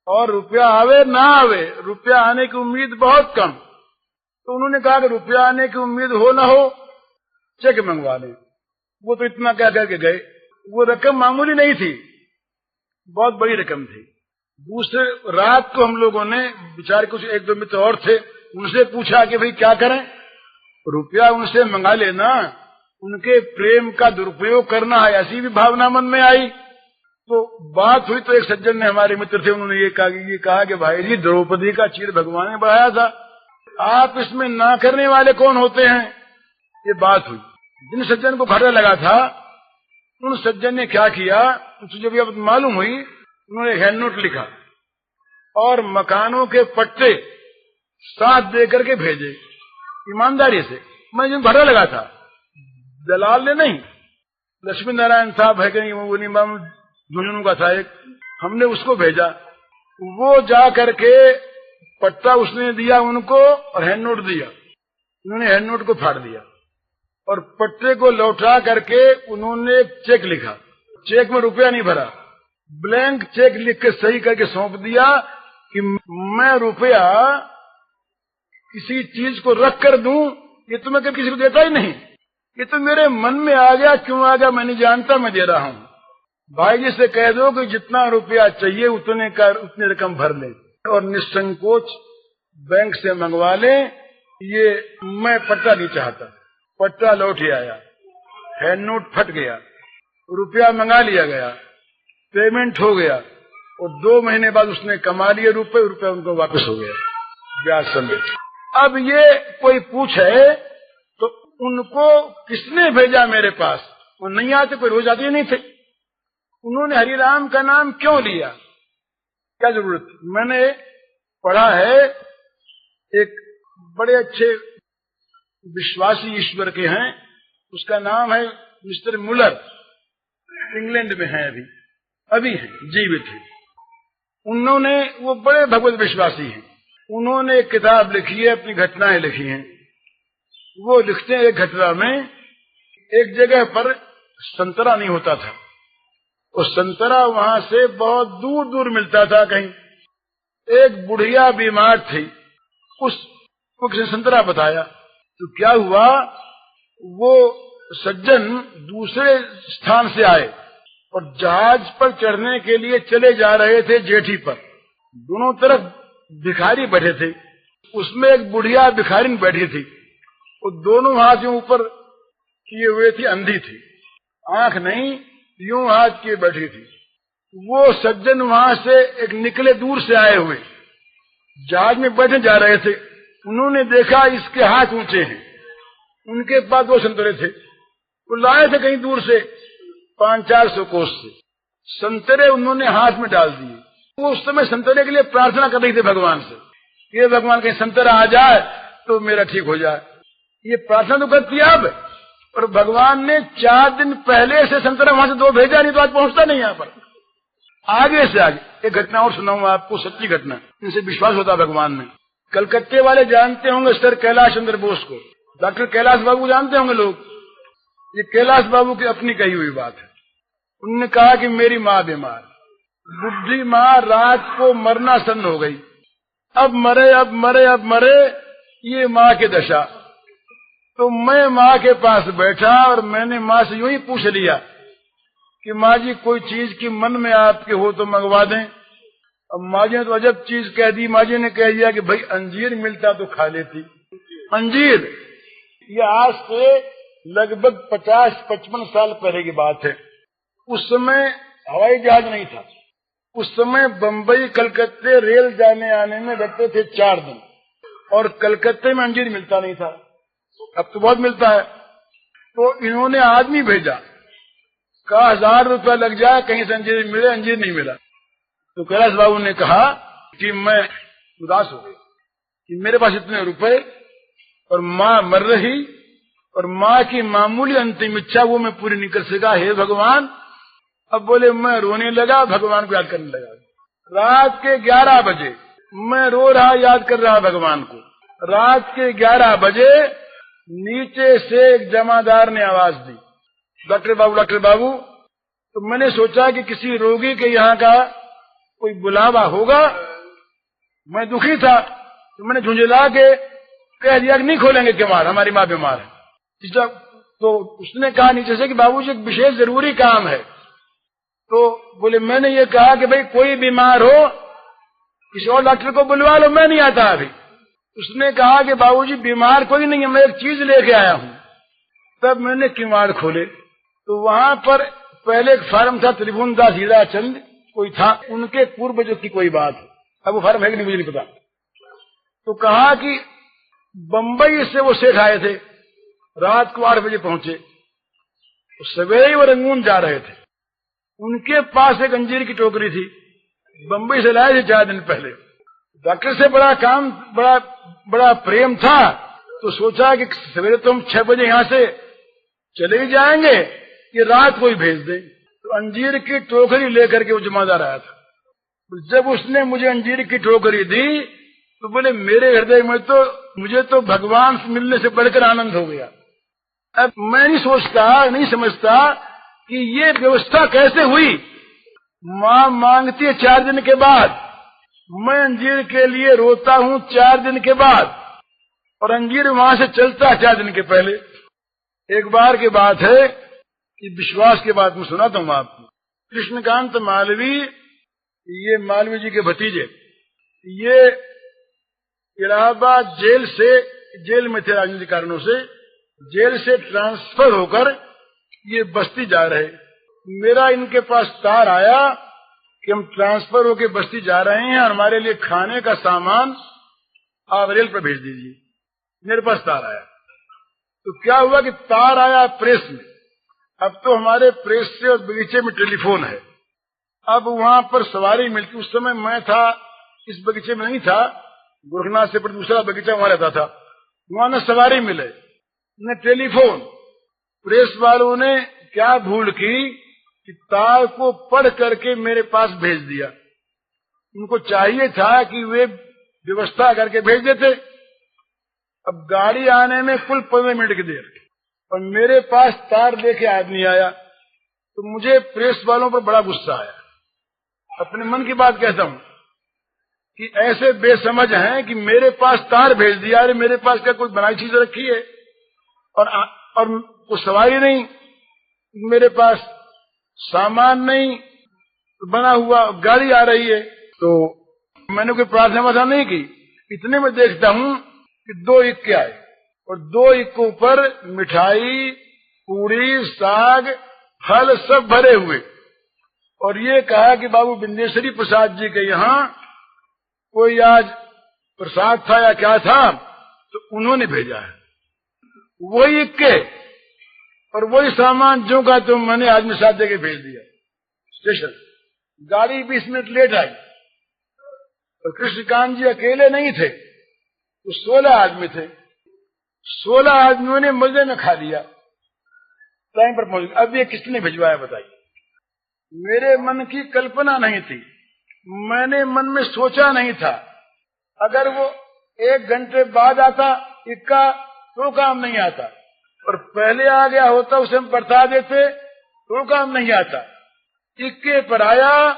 और रुपया आवे ना आवे, रुपया आने की उम्मीद बहुत कम। तो उन्होंने कहा कि रुपया आने की उम्मीद हो ना हो, चेक मंगवा लें। वो तो इतना क्या करके गए। वो रकम मामूली नहीं थी, बहुत बड़ी रकम थी। दूसरे रात को हम लोगों ने, बेचारे कुछ 1-2 मित्र और थे, उनसे पूछा कि भाई क्या करें। रुपया उनसे मंगा लेना, उनके प्रेम का दुरुपयोग करना है, ऐसी भी भावना मन में आई। तो बात हुई तो एक सज्जन ने, हमारे मित्र थे, उन्होंने ये कहा कि भाई जी द्रौपदी का चीर भगवान ने बढ़ाया था, आप इसमें ना करने वाले कौन होते हैं। ये बात हुई। जिन सज्जन को घाटा लगा था उन सज्जन ने क्या किया, उसे जब ये मालूम हुई, उन्होंने हैंड नोट लिखा और मकानों के पट्टे साथ दे करके भेजे ईमानदारी से। मैं जिन घाटा लगा था, दलाल ने नहीं, लक्ष्मी नारायण साहब है कहीं, वो झुंझुनू का था एक, हमने उसको भेजा। वो जा करके पट्टा उसने दिया उनको और हैंड नोट दिया। उन्होंने हैंड नोट को फाड़ दिया और पट्टे को लौटा करके उन्होंने एक चेक लिखा। चेक में रुपया नहीं भरा, ब्लैंक चेक लिख के सही करके सौंप दिया कि मैं रुपया किसी चीज को रख कर दूं, ये तो मैं कभी किसी को देता ही नहीं। ये तो मेरे मन में आ गया, क्यों आ गया मैं नहीं जानता, मैं दे रहा हूं। भाई जी से कह दो कि जितना रुपया चाहिए उतनी रकम भर ले और निसंकोच बैंक से मंगवा ले। ये मैं पट्टा नहीं चाहता। पट्टा लौट ही आया, हैंड नोट फट गया, रुपया मंगा लिया गया, पेमेंट हो गया और 2 महीने बाद उसने कमा लिए रुपया उनको वापस हो गया ब्याज समेत। अब ये कोई पूछे तो उनको किसने भेजा मेरे पास, वो नहीं आते, कोई रोज आते ही नहीं थे। उन्होंने हरिराम का नाम क्यों लिया, क्या जरूरत थी? मैंने पढ़ा है, एक बड़े अच्छे विश्वासी ईश्वर के हैं, उसका नाम है मिस्टर मुलर, इंग्लैंड में है, अभी है, जीवित है। उन्होंने, वो बड़े भगवत विश्वासी हैं, उन्होंने एक किताब लिखी है, अपनी घटनाएं लिखी हैं। वो लिखते हैं, एक घटना में एक जगह पर संतरा नहीं होता था, और संतरा वहां से बहुत दूर दूर मिलता था कहीं। एक बुढ़िया बीमार थी, उसको किसी संतरा बताया, तो क्या हुआ, वो सज्जन दूसरे स्थान से आए और जहाज पर चढ़ने के लिए चले जा रहे थे जेठी पर। दोनों तरफ भिखारी बैठे थे, उसमें एक बुढ़िया भिखारिन बैठी थी, वो दोनों हाथ यूं ऊपर किए हुए थी, अंधी थी, आंख नहीं, यूं हाथ किए बैठी थी। वो सज्जन वहां से एक निकले, दूर से आए हुए, जहाज में बैठे जा रहे थे। उन्होंने देखा इसके हाथ ऊंचे हैं, उनके पास 2 संतरे थे, वो लाए थे कहीं दूर से 500-400 कोस से। संतरे उन्होंने हाथ में डाल दिए। वो उस समय संतरे के लिए प्रार्थना कर रही थी भगवान से, ये भगवान कहीं संतरा आ जाए तो मेरा ठीक हो जाए। ये प्रार्थना तो करती है अब, और भगवान ने 4 दिन पहले से संतरा वहां से 2 भेजा, नहीं तो आज पहुंचता नहीं यहाँ पर। आगे से आगे एक घटना और सुनाऊंगा आपको, सच्ची घटना, इनसे विश्वास होता भगवान में। कलकत्ते वाले जानते होंगे सर कैलाश चंद्र बोस को, डॉक्टर कैलाश बाबू जानते होंगे लोग। ये कैलाश बाबू की अपनी कही हुई बात है। उन्होंने कहा कि मेरी माँ बीमार, बुढ़ी माँ रात को मरना सन्न हो गई, अब मरे अब मरे अब मरे, ये माँ की दशा। तो मैं माँ के पास बैठा और मैंने माँ से यूं ही पूछ लिया कि माँ जी कोई चीज की मन में आपके हो तो मंगवा दें। अब माँ जी ने तो अजब चीज कह दी। माँ जी ने कह दिया कि भाई अंजीर मिलता तो खा लेती। अंजीर, ये आज से लगभग 50-55 साल पहले की बात है। उस समय हवाई जहाज नहीं था, उस समय बंबई कलकत्ते रेल जाने आने में लगते थे 4 दिन, और कलकत्ते में अंजीर मिलता नहीं था, अब तो बहुत मिलता है। तो इन्होंने आदमी भेजा, कहा 1000 रुपया लग जाए कहीं से अंजीर मिले, अंजीर नहीं मिला। तो कैलाश बाबू ने कहा कि मैं उदास हो गया कि मेरे पास इतने रुपए और माँ मर रही, और माँ की मामूली अंतिम इच्छा वो मैं पूरी नहीं कर सका, हे भगवान। अब बोले मैं रोने लगा, भगवान को याद करने लगा। रात के 11 बजे मैं रो रहा, याद कर रहा भगवान को। रात के 11 बजे नीचे से एक जमादार ने आवाज दी, डॉक्टर बाबू डॉक्टर बाबू। तो मैंने सोचा कि किसी रोगी के यहाँ का कोई बुलावा होगा। मैं दुखी था तो मैंने झुंझला के कह दिया कि नहीं खोलेंगे केवाड़, हमारी माँ बीमार है। तो उसने कहा नीचे से कि बाबूजी एक विशेष जरूरी काम है। तो बोले मैंने ये कहा कि भाई कोई बीमार हो किसी और डॉक्टर को बुलवा लो, मैं नहीं आता अभी। उसने कहा कि बाबूजी बीमार कोई नहीं है, मैं एक चीज लेके आया हूँ। तब मैंने किवाड़ खोले तो वहां पर पहले एक फार्म था, त्रिभुवनदास हीराचंद कोई था, उनके पूर्वजों की कोई बात है, अब वो फार्म है कि नहीं मुझे नहीं पता। तो कहा कि बंबई से वो सेठ आए थे, रात को 8 बजे पहुंचे, तो सवेरे वो रंगून जा रहे थे। उनके पास एक अंजीर की टोकरी थी, बंबई से लाए थे 4 दिन पहले। डॉक्टर से बड़ा काम, बड़ा प्रेम था, तो सोचा कि सवेरे तो हम 6 बजे यहाँ से चले ही जाएंगे, कि रात को ही भेज दें। तो अंजीर की टोकरी लेकर के वो जमादार आया था। तो जब उसने मुझे अंजीर की टोकरी दी तो बोले मेरे हृदय में तो मुझे तो भगवान से मिलने से बढ़कर आनंद हो गया। अब मैं नहीं समझता कि ये व्यवस्था कैसे हुई। माँ मांगती है 4 दिन के बाद, मैं अंजीर के लिए रोता हूँ 4 दिन के बाद, और अंजीर वहां से चलता है 4 दिन के पहले। एक बार की बात है कि विश्वास की बात मैं सुनाता हूँ आपको। कृष्णकांत मालवीय, ये मालवीय जी के भतीजे, ये इलाहाबाद जेल में थे, राजनीतिक कारणों से जेल से ट्रांसफर होकर ये बस्ती जा रहे। मेरा इनके पास तार आया कि हम ट्रांसफर होकर बस्ती जा रहे हैं और हमारे लिए खाने का सामान आप रेल पर भेज दीजिए। मेरे पास तार आया। तो क्या हुआ कि तार आया प्रेस में। अब तो हमारे प्रेस से और बगीचे में टेलीफोन है, अब वहां पर सवारी मिलती, उस समय मैं था इस बगीचे में नहीं था, गोरखनाथ से पर दूसरा बगीचा वहां रहता था, वहां न सवारी मिले न टेलीफोन। प्रेस वालों ने क्या भूल की कि तार को पढ़ करके मेरे पास भेज दिया। उनको चाहिए था कि वे व्यवस्था करके भेज देते। अब गाड़ी आने में कुल 15 मिनट की देर, और मेरे पास तार लेके आदमी आया, तो मुझे प्रेस वालों पर बड़ा गुस्सा आया। अपने मन की बात कहता हूं कि ऐसे बेसमझ हैं कि मेरे पास तार भेज दिया। अरे मेरे पास क्या कोई बनाई चीज रखी है, और वो सवारी नहीं, मेरे पास सामान नहीं, बना हुआ गाड़ी आ रही है। तो मैंने कोई प्रार्थना वार्थना नहीं की। इतने में देखता हूं कि 2 इक्के आए, और 2 इक्कों पर मिठाई, पूरी, साग, फल सब भरे हुए, और ये कहा कि बाबू बिंदेश्वरी प्रसाद जी के यहाँ कोई आज प्रसाद था या क्या था, तो उन्होंने भेजा है। वही इक्के और वही सामान जो का तो मैंने आदमी साथ देके भेज दिया स्टेशन। गाड़ी 20 मिनट लेट आई, और कृष्णकांत जी अकेले नहीं थे, तो 16 आदमी थे। 16 आदमियों ने मजे में खा लिया, टाइम पर पहुंच गए। अब ये किसने भिजवाया बताइए? मेरे मन की कल्पना नहीं थी, मैंने मन में सोचा नहीं था। अगर वो 1 घंटे बाद आता इक्का तो काम नहीं आता, और पहले आ गया होता उसे हम बता देते तो काम नहीं आता। इक्के पर आया,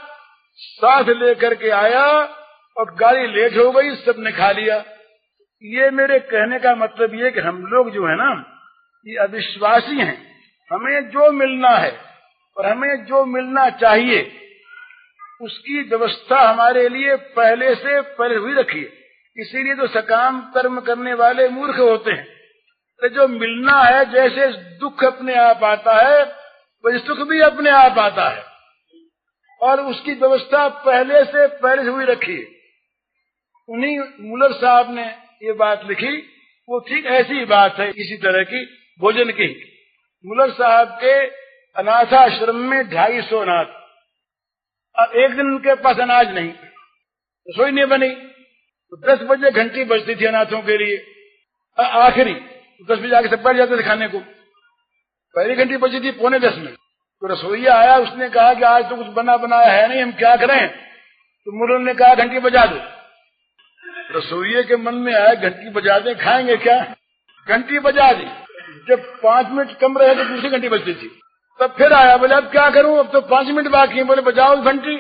साथ लेकर के आया, और गाड़ी लेट हो गई, सबने खा लिया। ये मेरे कहने का मतलब ये कि हम लोग जो है ना, ये अविश्वासी हैं। हमें जो मिलना है और हमें जो मिलना चाहिए उसकी व्यवस्था हमारे लिए पहले से पहले हुई रखी है। इसीलिए तो सकाम कर्म करने वाले मूर्ख होते हैं। तो जो मिलना है, जैसे दुख अपने आप आता है वैसे सुख भी अपने आप आता है, और उसकी व्यवस्था पहले से हुई रखी है। उन्हीं मुलर साहब ने ये बात लिखी, वो ठीक ऐसी ही बात है इसी तरह की भोजन की। मुलर साहब के अनाथाश्रम में 250 अनाथ। अब एक दिन उनके पास अनाज नहीं, रसोई नहीं बनी, तो 10 बजे घंटी बजती थी अनाथों के लिए। आखिरी 10 बजे आके सब बैठ जाते थे खाने को। पहली घंटी बजी थी 9:45 में, तो रसोईया आया, उसने कहा कि आज तो कुछ बना बनाया है नहीं, हम क्या करें? तो मुलर ने कहा घंटी बजा दो। रसोइये के मन में आया घंटी बजा दे, खाएंगे क्या? घंटी बजा दी। जब 5 मिनट कम रहे तो दूसरी घंटी बजती थी। तब फिर आया, बोले अब क्या करूं, अब तो 5 मिनट बाकी है। बोले बजाओ घंटी।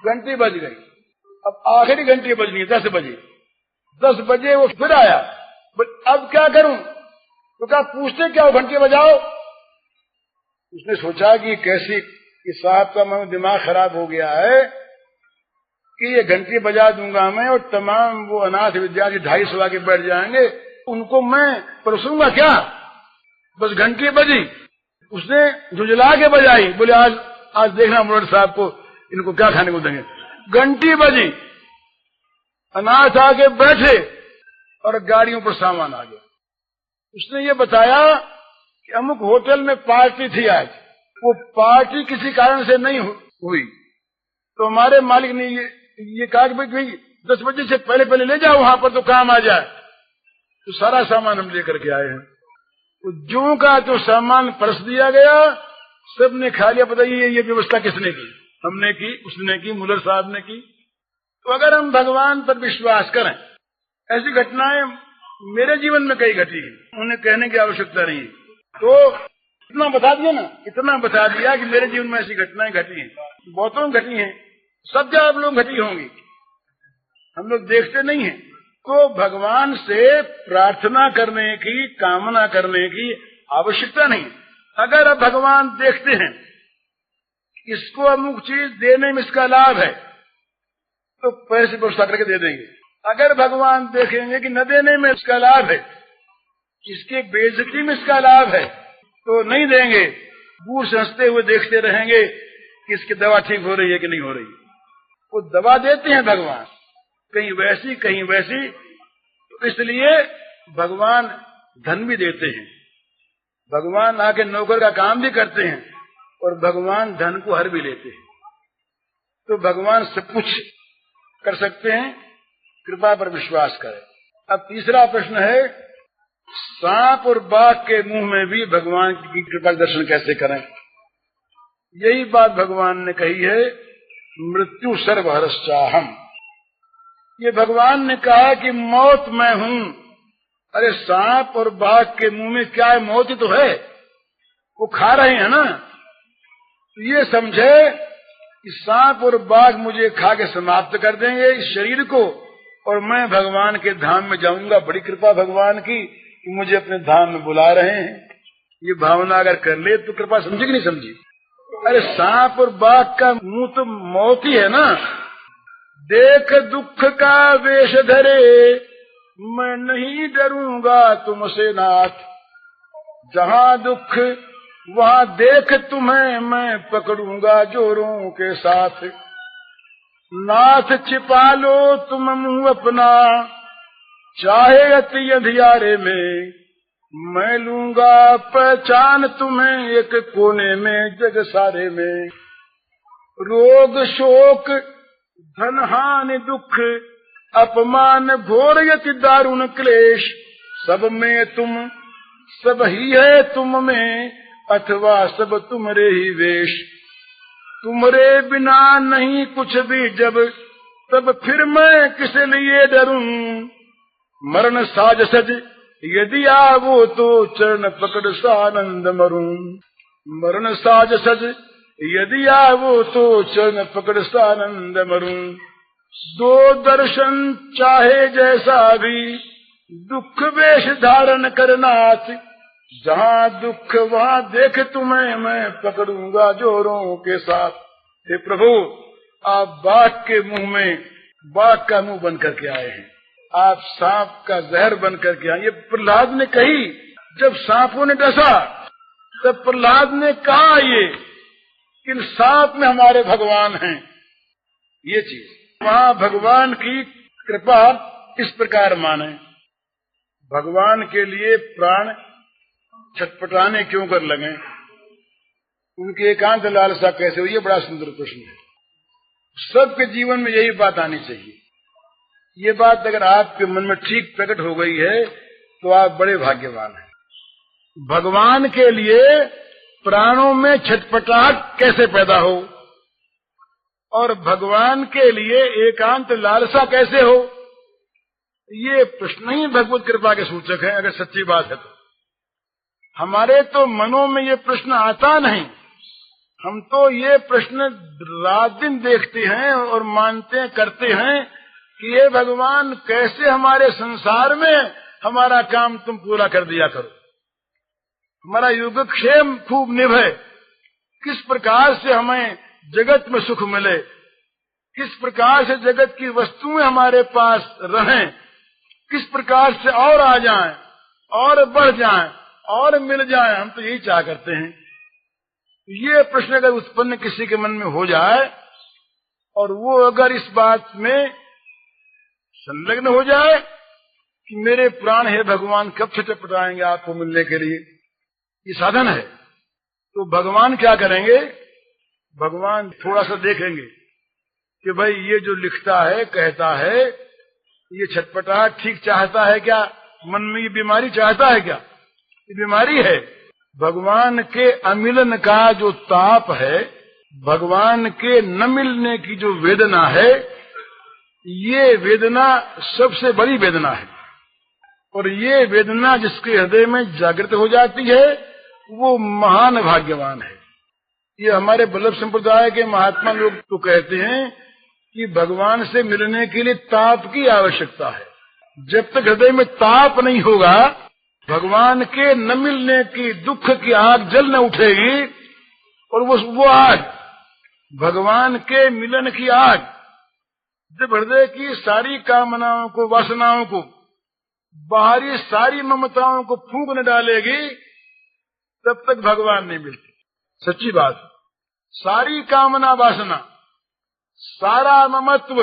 घंटी बज गई। अब आखिरी घंटी बजनी है 10 बजे। 10 बजे वो फिर आया, बोले अब क्या करूं? तो कहा पूछते क्या हो, घंटी बजाओ। उसने सोचा कि कैसी, इस साहब का दिमाग खराब हो गया है कि ये घंटी बजा दूंगा मैं, और तमाम वो अनाथ विद्यार्थी 250 आके बैठ जाएंगे, उनको मैं परोसूंगा क्या? बस घंटी बजी, उसने झुंझला के बजाई। बोले आज देखना मुलर साहब को, इनको क्या खाने को देंगे। घंटी बजी, अनाथ आके बैठे, और गाड़ियों पर सामान आ गया। उसने ये बताया कि अमुक होटल में पार्टी थी आज, वो पार्टी किसी कारण से नहीं हुई, तो हमारे मालिक ने ये कहा कि भाई 10 बजे से पहले ले जाओ वहां पर, तो काम आ जाए। तो सारा सामान हम लेकर के आए हैं। तो जो का तो सामान परस दिया गया, सबने खा लिया। बताइए ये व्यवस्था किसने की? हमने की, उसने की, मुलर साहब ने की। तो अगर हम भगवान पर विश्वास करें, ऐसी घटनाएं मेरे जीवन में कई घटी, उन्हें कहने की आवश्यकता नहीं। तो इतना बता दिया ना, इतना बता दिया कि मेरे जीवन में ऐसी घटनाएं घटी हैं, बहुतों घटी हैं, सब जगह आप लोग घटी होंगी, हम लोग देखते नहीं हैं। तो भगवान से प्रार्थना करने की, कामना करने की आवश्यकता नहीं। अगर अब भगवान देखते हैं इसको अमुक चीज देने में इसका लाभ है, तो पैसे व्यवस्था करके दे देंगे। अगर भगवान देखेंगे कि न देने में इसका लाभ है, इसके बेइज्जती में इसका लाभ है, तो नहीं देंगे। दूर से हंसते हुए देखते रहेंगे कि इसकी दवा ठीक हो रही है कि नहीं हो रही। वो दवा देते हैं भगवान, कहीं वैसी कहीं वैसी। तो इसलिए भगवान धन भी देते हैं, भगवान आके नौकर का काम भी करते हैं, और भगवान धन को हर भी लेते हैं। तो भगवान सब कुछ कर सकते हैं, कृपा पर विश्वास करें। अब तीसरा प्रश्न है, सांप और बाघ के मुंह में भी भगवान की कृपा का दर्शन कैसे करें? यही बात भगवान ने कही है, मृत्यु सर्वहरश्चाहम। ये भगवान ने कहा कि मौत मैं हूं। अरे सांप और बाघ के मुंह में क्या है? मौत ही तो है, वो खा रहे हैं ना। तो ये समझे कि सांप और बाघ मुझे खा के समाप्त कर देंगे इस शरीर को, और मैं भगवान के धाम में जाऊंगा। बड़ी कृपा भगवान की कि मुझे अपने धाम में बुला रहे हैं। ये भावना अगर कर ले तो कृपा समझी कि नहीं समझी? अरे सांप और बाघ का मुंह तो मौत ही है ना। देख दुख का वेश धरे, मैं नहीं डरूंगा तुमसे नाथ। जहां दुख वहां देख तुम्हें मैं पकड़ूंगा जोरों के साथ। नाथ छिपा लो तुम मुंह अपना, चाहे अति अंधियारे में। मैं लूंगा पहचान तुम्हें एक कोने में जग सारे में। रोग शोक धन हानि दुख अपमान घोर यति दारुण क्लेश, सब में तुम सब ही है तुम में, अथवा सब तुमरे ही वेश। तुमरे बिना नहीं कुछ भी जब, तब फिर मैं किस लिए डरूं। मरण साज सज यदि आवो तो चरण पकड़ सानंद मरूं। मरण साज सज यदि आवो तो चरण पकड़ सानंद मरूं। दो दर्शन चाहे जैसा भी, दुख वेश धारण करनाथ। जहां दुख वहां देख तुम्हें मैं पकड़ूंगा जोरों के साथ। हे प्रभु, आप बाघ के मुंह में बाघ का मुंह बन करके आए हैं, आप सांप का जहर बन करके आए। ये प्रहलाद ने कही, जब सांपों ने डसा तब प्रहलाद ने कहा ये कि सांप में हमारे भगवान हैं। ये चीज वहां भगवान की कृपा इस प्रकार माने। भगवान के लिए प्राण छटपटाने क्यों कर लगे, उनकी एकांत लालसा कैसे हुई? ये बड़ा सुंदर प्रश्न है। सबके जीवन में यही बात आनी चाहिए। ये बात अगर आपके मन में ठीक प्रकट हो गई है तो आप बड़े भाग्यवान हैं। भगवान के लिए प्राणों में छटपटाहट कैसे पैदा हो, और भगवान के लिए एकांत लालसा कैसे हो, ये प्रश्न ही भगवत कृपा के सूचक है। अगर सच्ची बात है तो हमारे तो मनों में ये प्रश्न आता नहीं। हम तो ये प्रश्न रात दिन देखते हैं और मानते हैं, करते हैं कि ये भगवान कैसे हमारे संसार में हमारा काम तुम पूरा कर दिया करो, हमारा योगक्षेम खूब निभे, किस प्रकार से हमें जगत में सुख मिले, किस प्रकार से जगत की वस्तुएं हमारे पास रहें, किस प्रकार से और आ जाएं और बढ़ जाएं और मिल जाएं। हम तो यही चाह करते हैं। ये प्रश्न अगर उत्पन्न किसी के मन में हो जाए और वो अगर इस बात में संलग्न हो जाए कि मेरे प्राण है भगवान कब छटपटाएंगे आपको मिलने के लिए, ये साधन है, तो भगवान क्या करेंगे? भगवान थोड़ा सा देखेंगे कि भाई ये जो लिखता है कहता है, ये छटपटाहट ठीक चाहता है क्या, मन में ये बीमारी चाहता है क्या? ये बीमारी है। भगवान के अमिलन का जो ताप है, भगवान के न मिलने की जो वेदना है, ये वेदना सबसे बड़ी वेदना है। और ये वेदना जिसके हृदय में जागृत हो जाती है वो महान भाग्यवान है। ये हमारे वल्लभ संप्रदाय के महात्मा लोग तो कहते हैं कि भगवान से मिलने के लिए ताप की आवश्यकता है। जब तक हृदय में ताप नहीं होगा, भगवान के न मिलने की दुख की आग जल न उठेगी। और वो आग, भगवान के मिलन की आग, जब हृदय की सारी कामनाओं को, वासनाओं को, बाहरी सारी ममताओं को फूंक न डालेगी, तब तक भगवान नहीं मिलते। सच्ची बात। सारी कामना वासना, सारा ममत्व,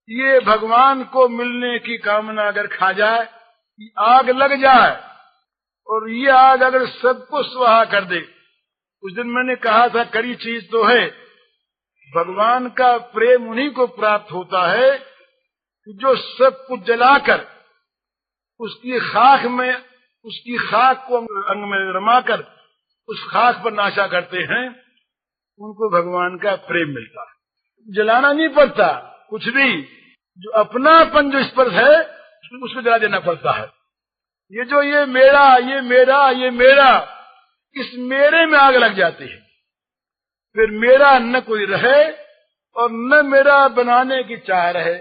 ये भगवान को मिलने की कामना अगर खा जाए, आग लग जाए, और ये आग अगर सबको स्वाहा कर दे। उस दिन मैंने कहा था कड़ी चीज तो है भगवान का प्रेम उन्हीं को प्राप्त होता है कि जो सब कुछ जलाकर उसकी खाक को अंग में रमाकर उस खाक पर नाशा करते हैं, उनको भगवान का प्रेम मिलता है। जलाना नहीं पड़ता कुछ भी, जो अपनापन जो स्पर्श है उसको जला देना पड़ता है। ये मेरा, ये मेरा, ये मेरा, इस मेरे में आग लग जाती है। फिर मेरा न कोई रहे और न मेरा बनाने की चाह रहे।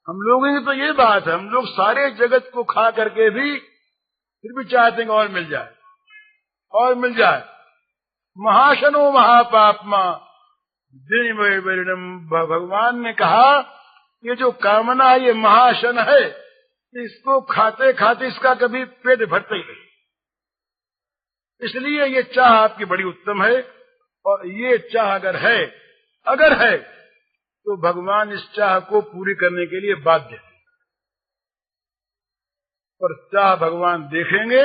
हम लोगों की तो ये बात है, हम लोग सारे जगत को खा करके भी फिर भी चाहते हैं और मिल जाए और मिल जाए। महाशनो महापापमा दिन वैरिणम, भगवान ने कहा ये जो कामना है ये महाशन है, इसको खाते खाते इसका कभी पेट भरता ही नहीं। इसलिए ये चाह आपकी बड़ी उत्तम है, और ये चाह अगर है तो भगवान इस चाह को पूरी करने के लिए बाध्य है। पर चाह भगवान देखेंगे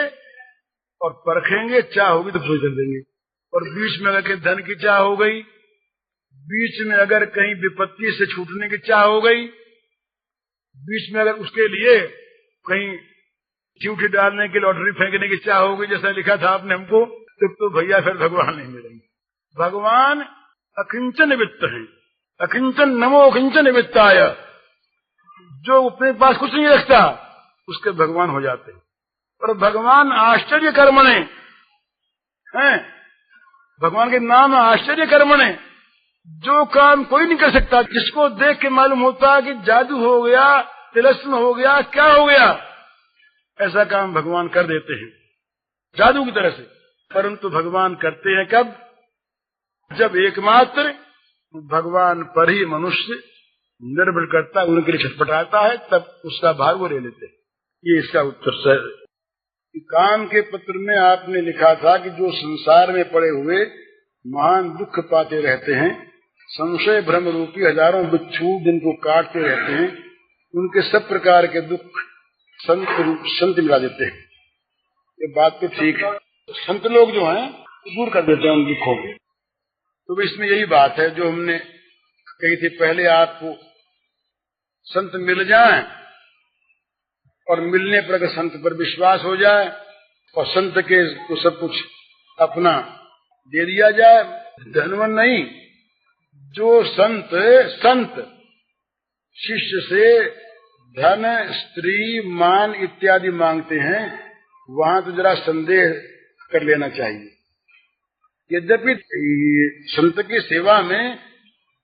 और परखेंगे, चाह होगी तो पूरी कर देंगे। और बीच में अगर धन की चाह हो गई, बीच में अगर कहीं विपत्ति से छूटने की चाह हो गई, बीच में अगर उसके लिए कहीं चिट्ठी डालने की, लॉटरी फेंकने की चाह हो गई, जैसा लिखा था आपने हमको, तो भैया फिर भगवान नहीं मिलेंगे। भगवान अकिंचन वित्त है, अकिंचन नमो अकिंचन वित्ताय। जो अपने पास कुछ नहीं रखता उसके भगवान हो जाते हैं। और भगवान आश्चर्य कर्मणे हैं, भगवान के नाम आश्चर्य कर्मणे, जो काम कोई नहीं कर सकता, जिसको देख के मालूम होता कि जादू हो गया, तिलस्म हो गया, क्या हो गया, ऐसा काम भगवान कर देते हैं जादू की तरह से। परंतु भगवान करते हैं कब? जब एकमात्र भगवान पर ही मनुष्य निर्भर करता है, उनके लिए छटपटाता है, तब उसका भाग वो ले लेते हैं। ये इसका उत्तर सर। काम के पत्र में आपने लिखा था कि जो संसार में पड़े हुए महान दुख पाते रहते हैं, संशय भ्रम रूपी हजारों बिच्छू जिनको काटते रहते हैं, उनके सब प्रकार के दुख संत मिला देते हैं। ये बात तो ठीक है, संत लोग जो हैं दूर कर देते हैं उन दुखों को। तो इसमें यही बात है जो हमने कही थी पहले, आपको संत मिल जाए और मिलने पर अगर संत पर विश्वास हो जाए और संत के को सब कुछ अपना दे दिया जाए, धनवन नहीं, जो संत शिष्य से धन, स्त्री, मान इत्यादि मांगते हैं, वहां तो जरा संदेह कर लेना चाहिए। यद्यपि संत की सेवा में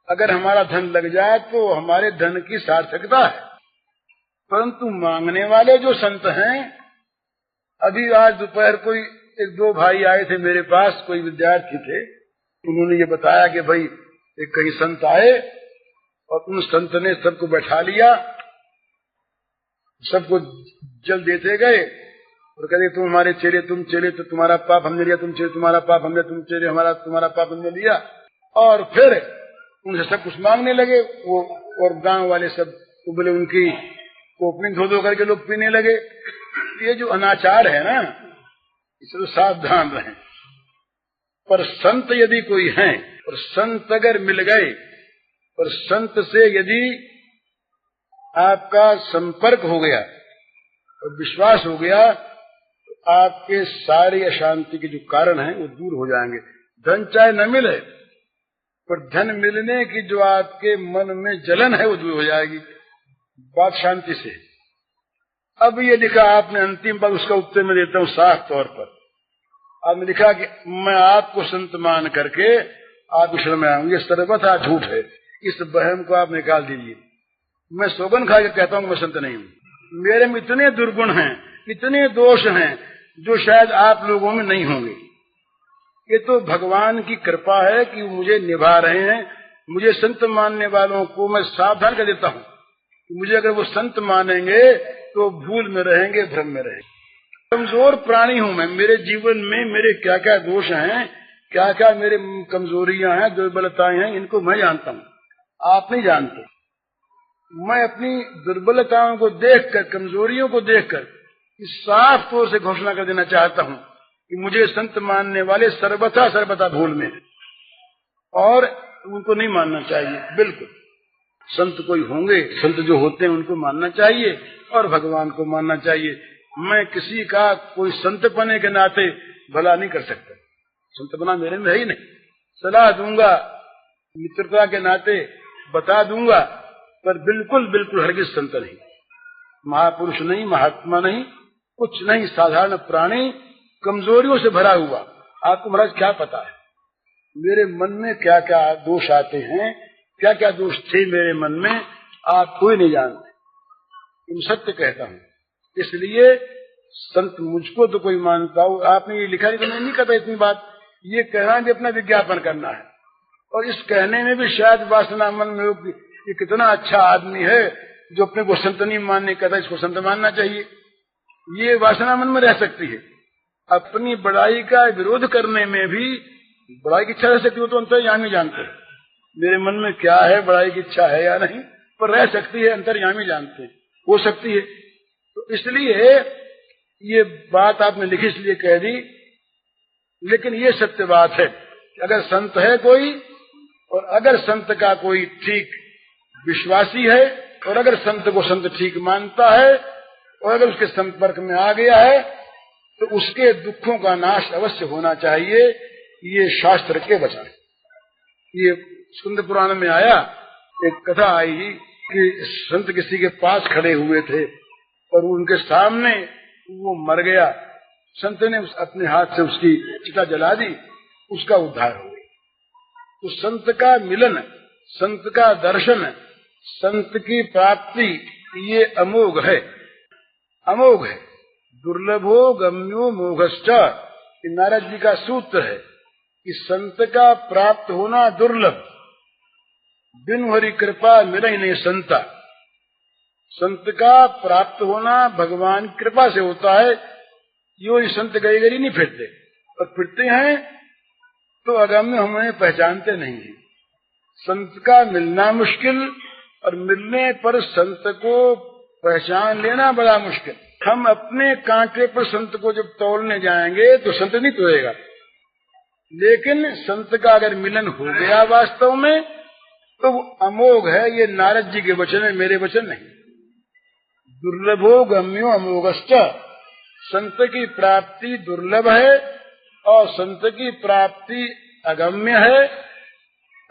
अगर हमारा धन लग जाए तो हमारे धन की सार्थकता है, परंतु मांगने वाले जो संत हैं, अभी आज दोपहर कोई एक दो भाई आए थे मेरे पास, कोई विद्यार्थी थे, उन्होंने ये बताया कि भाई एक कहीं संत आए और उन संत ने सबको बैठा लिया, सबको जल देते गए और कहते तुम हमारे चेले, तुम चेले तो तुम्हारा पाप हमने लिया, तुम चेले तुम्हारा पाप हमने, तुम चेले हमारा तुम्हारा पाप हमने लिया। और फिर उनसे सब कुछ मांगने लगे वो, और गांव वाले सब बोले उनकी कोपनी धो धो करके लोग पीने लगे। ये जो अनाचार है ना, इसे तो सावधान रहें। पर संत यदि कोई है और संत अगर मिल गए और संत से यदि आपका संपर्क हो गया और विश्वास हो गया, तो आपके सारी अशांति के जो कारण हैं वो दूर हो जाएंगे। धन चाहे न मिले, पर धन मिलने की जो आपके मन में जलन है वो दूर हो जाएगी, बात शांति से। अब ये लिखा आपने अंतिम बार, उसका उत्तर मैं देता हूँ साफ तौर पर। आपने लिखा कि मैं आपको संत मान करके आपकी शरण में आऊंगी, ये सर्वथा झूठ है। इस वहम को आप निकाल दीजिए। मैं सौगन खा के कहता हूँ मैं संत नहीं हूँ। मेरे में इतने दुर्गुण हैं, इतने दोष हैं जो शायद आप लोगों में नहीं होंगे। ये तो भगवान की कृपा है कि मुझे निभा रहे हैं। मुझे संत मानने वालों को मैं सावधान कर देता हूँ कि मुझे अगर वो संत मानेंगे तो भूल में रहेंगे, भ्रम में रहेंगे। कमजोर प्राणी हूं मैं, मेरे जीवन में मेरे क्या क्या दोष हैं, क्या क्या मेरे कमजोरियां हैं, दुर्बलताएं हैं, इनको मैं जानता हूँ, आप नहीं जानते। मैं अपनी दुर्बलताओं को देखकर, कमजोरियों को देखकर इस साफ तौर से घोषणा कर देना चाहता हूँ कि मुझे संत मानने वाले सर्वथा भूल में, और तो उनको नहीं मानना चाहिए। बिल्कुल संत कोई होंगे, संत जो होते हैं उनको मानना चाहिए और भगवान को मानना चाहिए। मैं किसी का कोई संत बने के नाते भला नहीं कर सकता, संत बना मेरे में है ही नहीं। सलाह दूंगा, मित्रता के नाते बता दूंगा, पर बिल्कुल बिल्कुल हरगिज संत नहीं, महापुरुष नहीं, महात्मा नहीं, कुछ नहीं, साधारण प्राणी, कमजोरियों से भरा हुआ। आपको महाराज क्या पता है मेरे मन में क्या क्या दोष आते हैं, क्या क्या दोष थे मेरे मन में, आप कोई नहीं जानते। तुम सत्य कहता हूँ, इसलिए संत मुझको तो कोई मानता हो। आपने ये लिखा नहीं तो मैं नहीं कहता इतनी बात, ये कहना भी अपना विज्ञापन करना है। और इस कहने में भी शायद वासना मन में हो कि ये कितना अच्छा आदमी है जो अपने को संत नहीं मानने कहता, इसको संत मानना चाहिए। ये वासना मन में रह सकती है। अपनी बड़ाई का विरोध करने में भी बड़ाई की इच्छा रह सकती हो, तो अंतर्यामी जानते हैं मेरे मन में क्या है, बड़ाई की इच्छा है या नहीं, पर रह सकती है, अंतर्यामी जानते हैं, हो सकती है। तो इसलिए ये बात आपने लिखी इसलिए कह दी, लेकिन ये सत्य बात है कि अगर संत है कोई, और अगर संत का कोई ठीक विश्वासी है, और अगर संत को संत ठीक मानता है, और अगर उसके संपर्क में आ गया है, तो उसके दुखों का नाश अवश्य होना चाहिए। ये शास्त्र के वचन। ये स्कंद पुराण में आया, एक कथा आई कि संत किसी के पास खड़े हुए थे और उनके सामने वो मर गया। संत ने अपने हाथ से उसकी चिता जला दी, उसका उद्धार हो गया। तो संत का मिलन, संत का दर्शन, संत की प्राप्ति ये अमोघ है, अमोघ है। दुर्लभो गम्यो मोघश्च, नारद जी का सूत्र है कि संत का प्राप्त होना दुर्लभ, बिन हरि कृपा मिले नहीं संता। संत का प्राप्त होना भगवान कृपा से होता है। यो संत गई गई नहीं फिरते, और फिरते हैं तो अगम्य हमें पहचानते नहीं है। संत का मिलना मुश्किल, और मिलने पर संत को पहचान लेना बड़ा मुश्किल। हम अपने कांटे पर संत को जब तोलने जाएंगे तो संत नहीं तोलेगा, लेकिन संत का अगर मिलन हो गया वास्तव में तो वो अमोघ है। ये नारद जी के वचन है, मेरे वचन नहीं। दुर्लभो गम्यो अमोघश्च, संत की प्राप्ति दुर्लभ है और संत की प्राप्ति अगम्य है,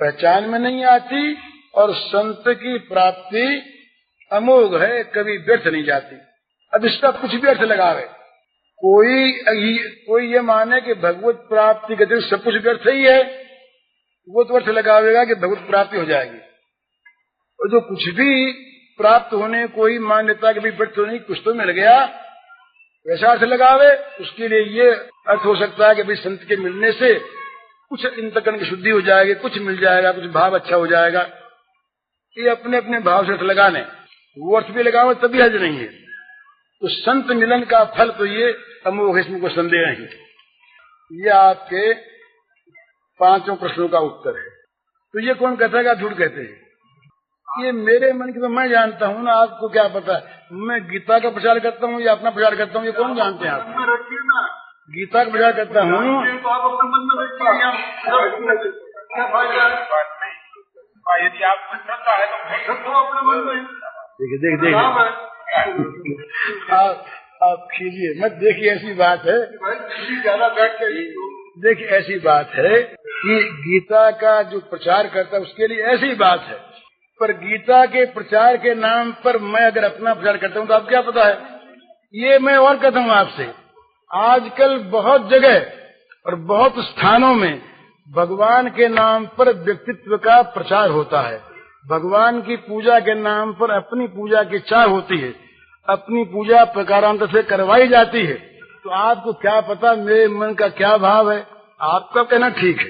पहचान में नहीं आती। और संत की प्राप्ति अमोघ है, कभी व्यर्थ नहीं जाती। अब इसका कुछ भी अर्थ लगावे, कोई ये माने कि भगवत प्राप्ति के दिन सब कुछ व्यर्थ ही है, वो तो अर्थ लगावेगा कि भगवत प्राप्ति हो जाएगी। और जो कुछ भी प्राप्त होने कोई मान लेता कि भाई व्यर्थ तो नहीं, कुछ तो मिल गया, वैसा अर्थ लगावे, उसके लिए ये अर्थ हो सकता है कि भाई संत के मिलने से कुछ इंतकरण की शुद्धि हो जाएगी, कुछ मिल जाएगा, कुछ भाव अच्छा हो जाएगा। ये अपने अपने भाव से अर्थ लगाने, वो अर्थ भी लगाओ तभी हर्ज नहीं है। तो संत मिलन का फल तो ये अमोघ, इसमें कोई संदेह नहीं। ये आपके 5 प्रश्नों का उत्तर है। तो ये कौन कहता है कि आप झूठ कहते हैं? ये मेरे मन की तो मैं जानता हूँ ना, आपको क्या पता है? मैं गीता का प्रचार करता हूँ या अपना प्रचार करता हूँ, ये कौन जानते हैं? आप गीता का प्रचार करता हूँ। यदि आप श्रद्धा है तो देखिए आप खींचिए मत। देखिए ऐसी बात है, देखिए ऐसी बात है कि गीता का जो प्रचार करता है उसके लिए ऐसी बात है, पर गीता के प्रचार के नाम पर मैं अगर अपना प्रचार करता हूँ तो आप क्या पता है? ये मैं और कहता हूँ आपसे, आजकल बहुत जगह और बहुत स्थानों में भगवान के नाम पर व्यक्तित्व का प्रचार होता है। भगवान की पूजा के नाम पर अपनी पूजा की चाह होती है, अपनी पूजा प्रकारांतर से करवाई जाती है। तो आपको क्या पता मेरे मन का क्या भाव है? आपका कहना ठीक है,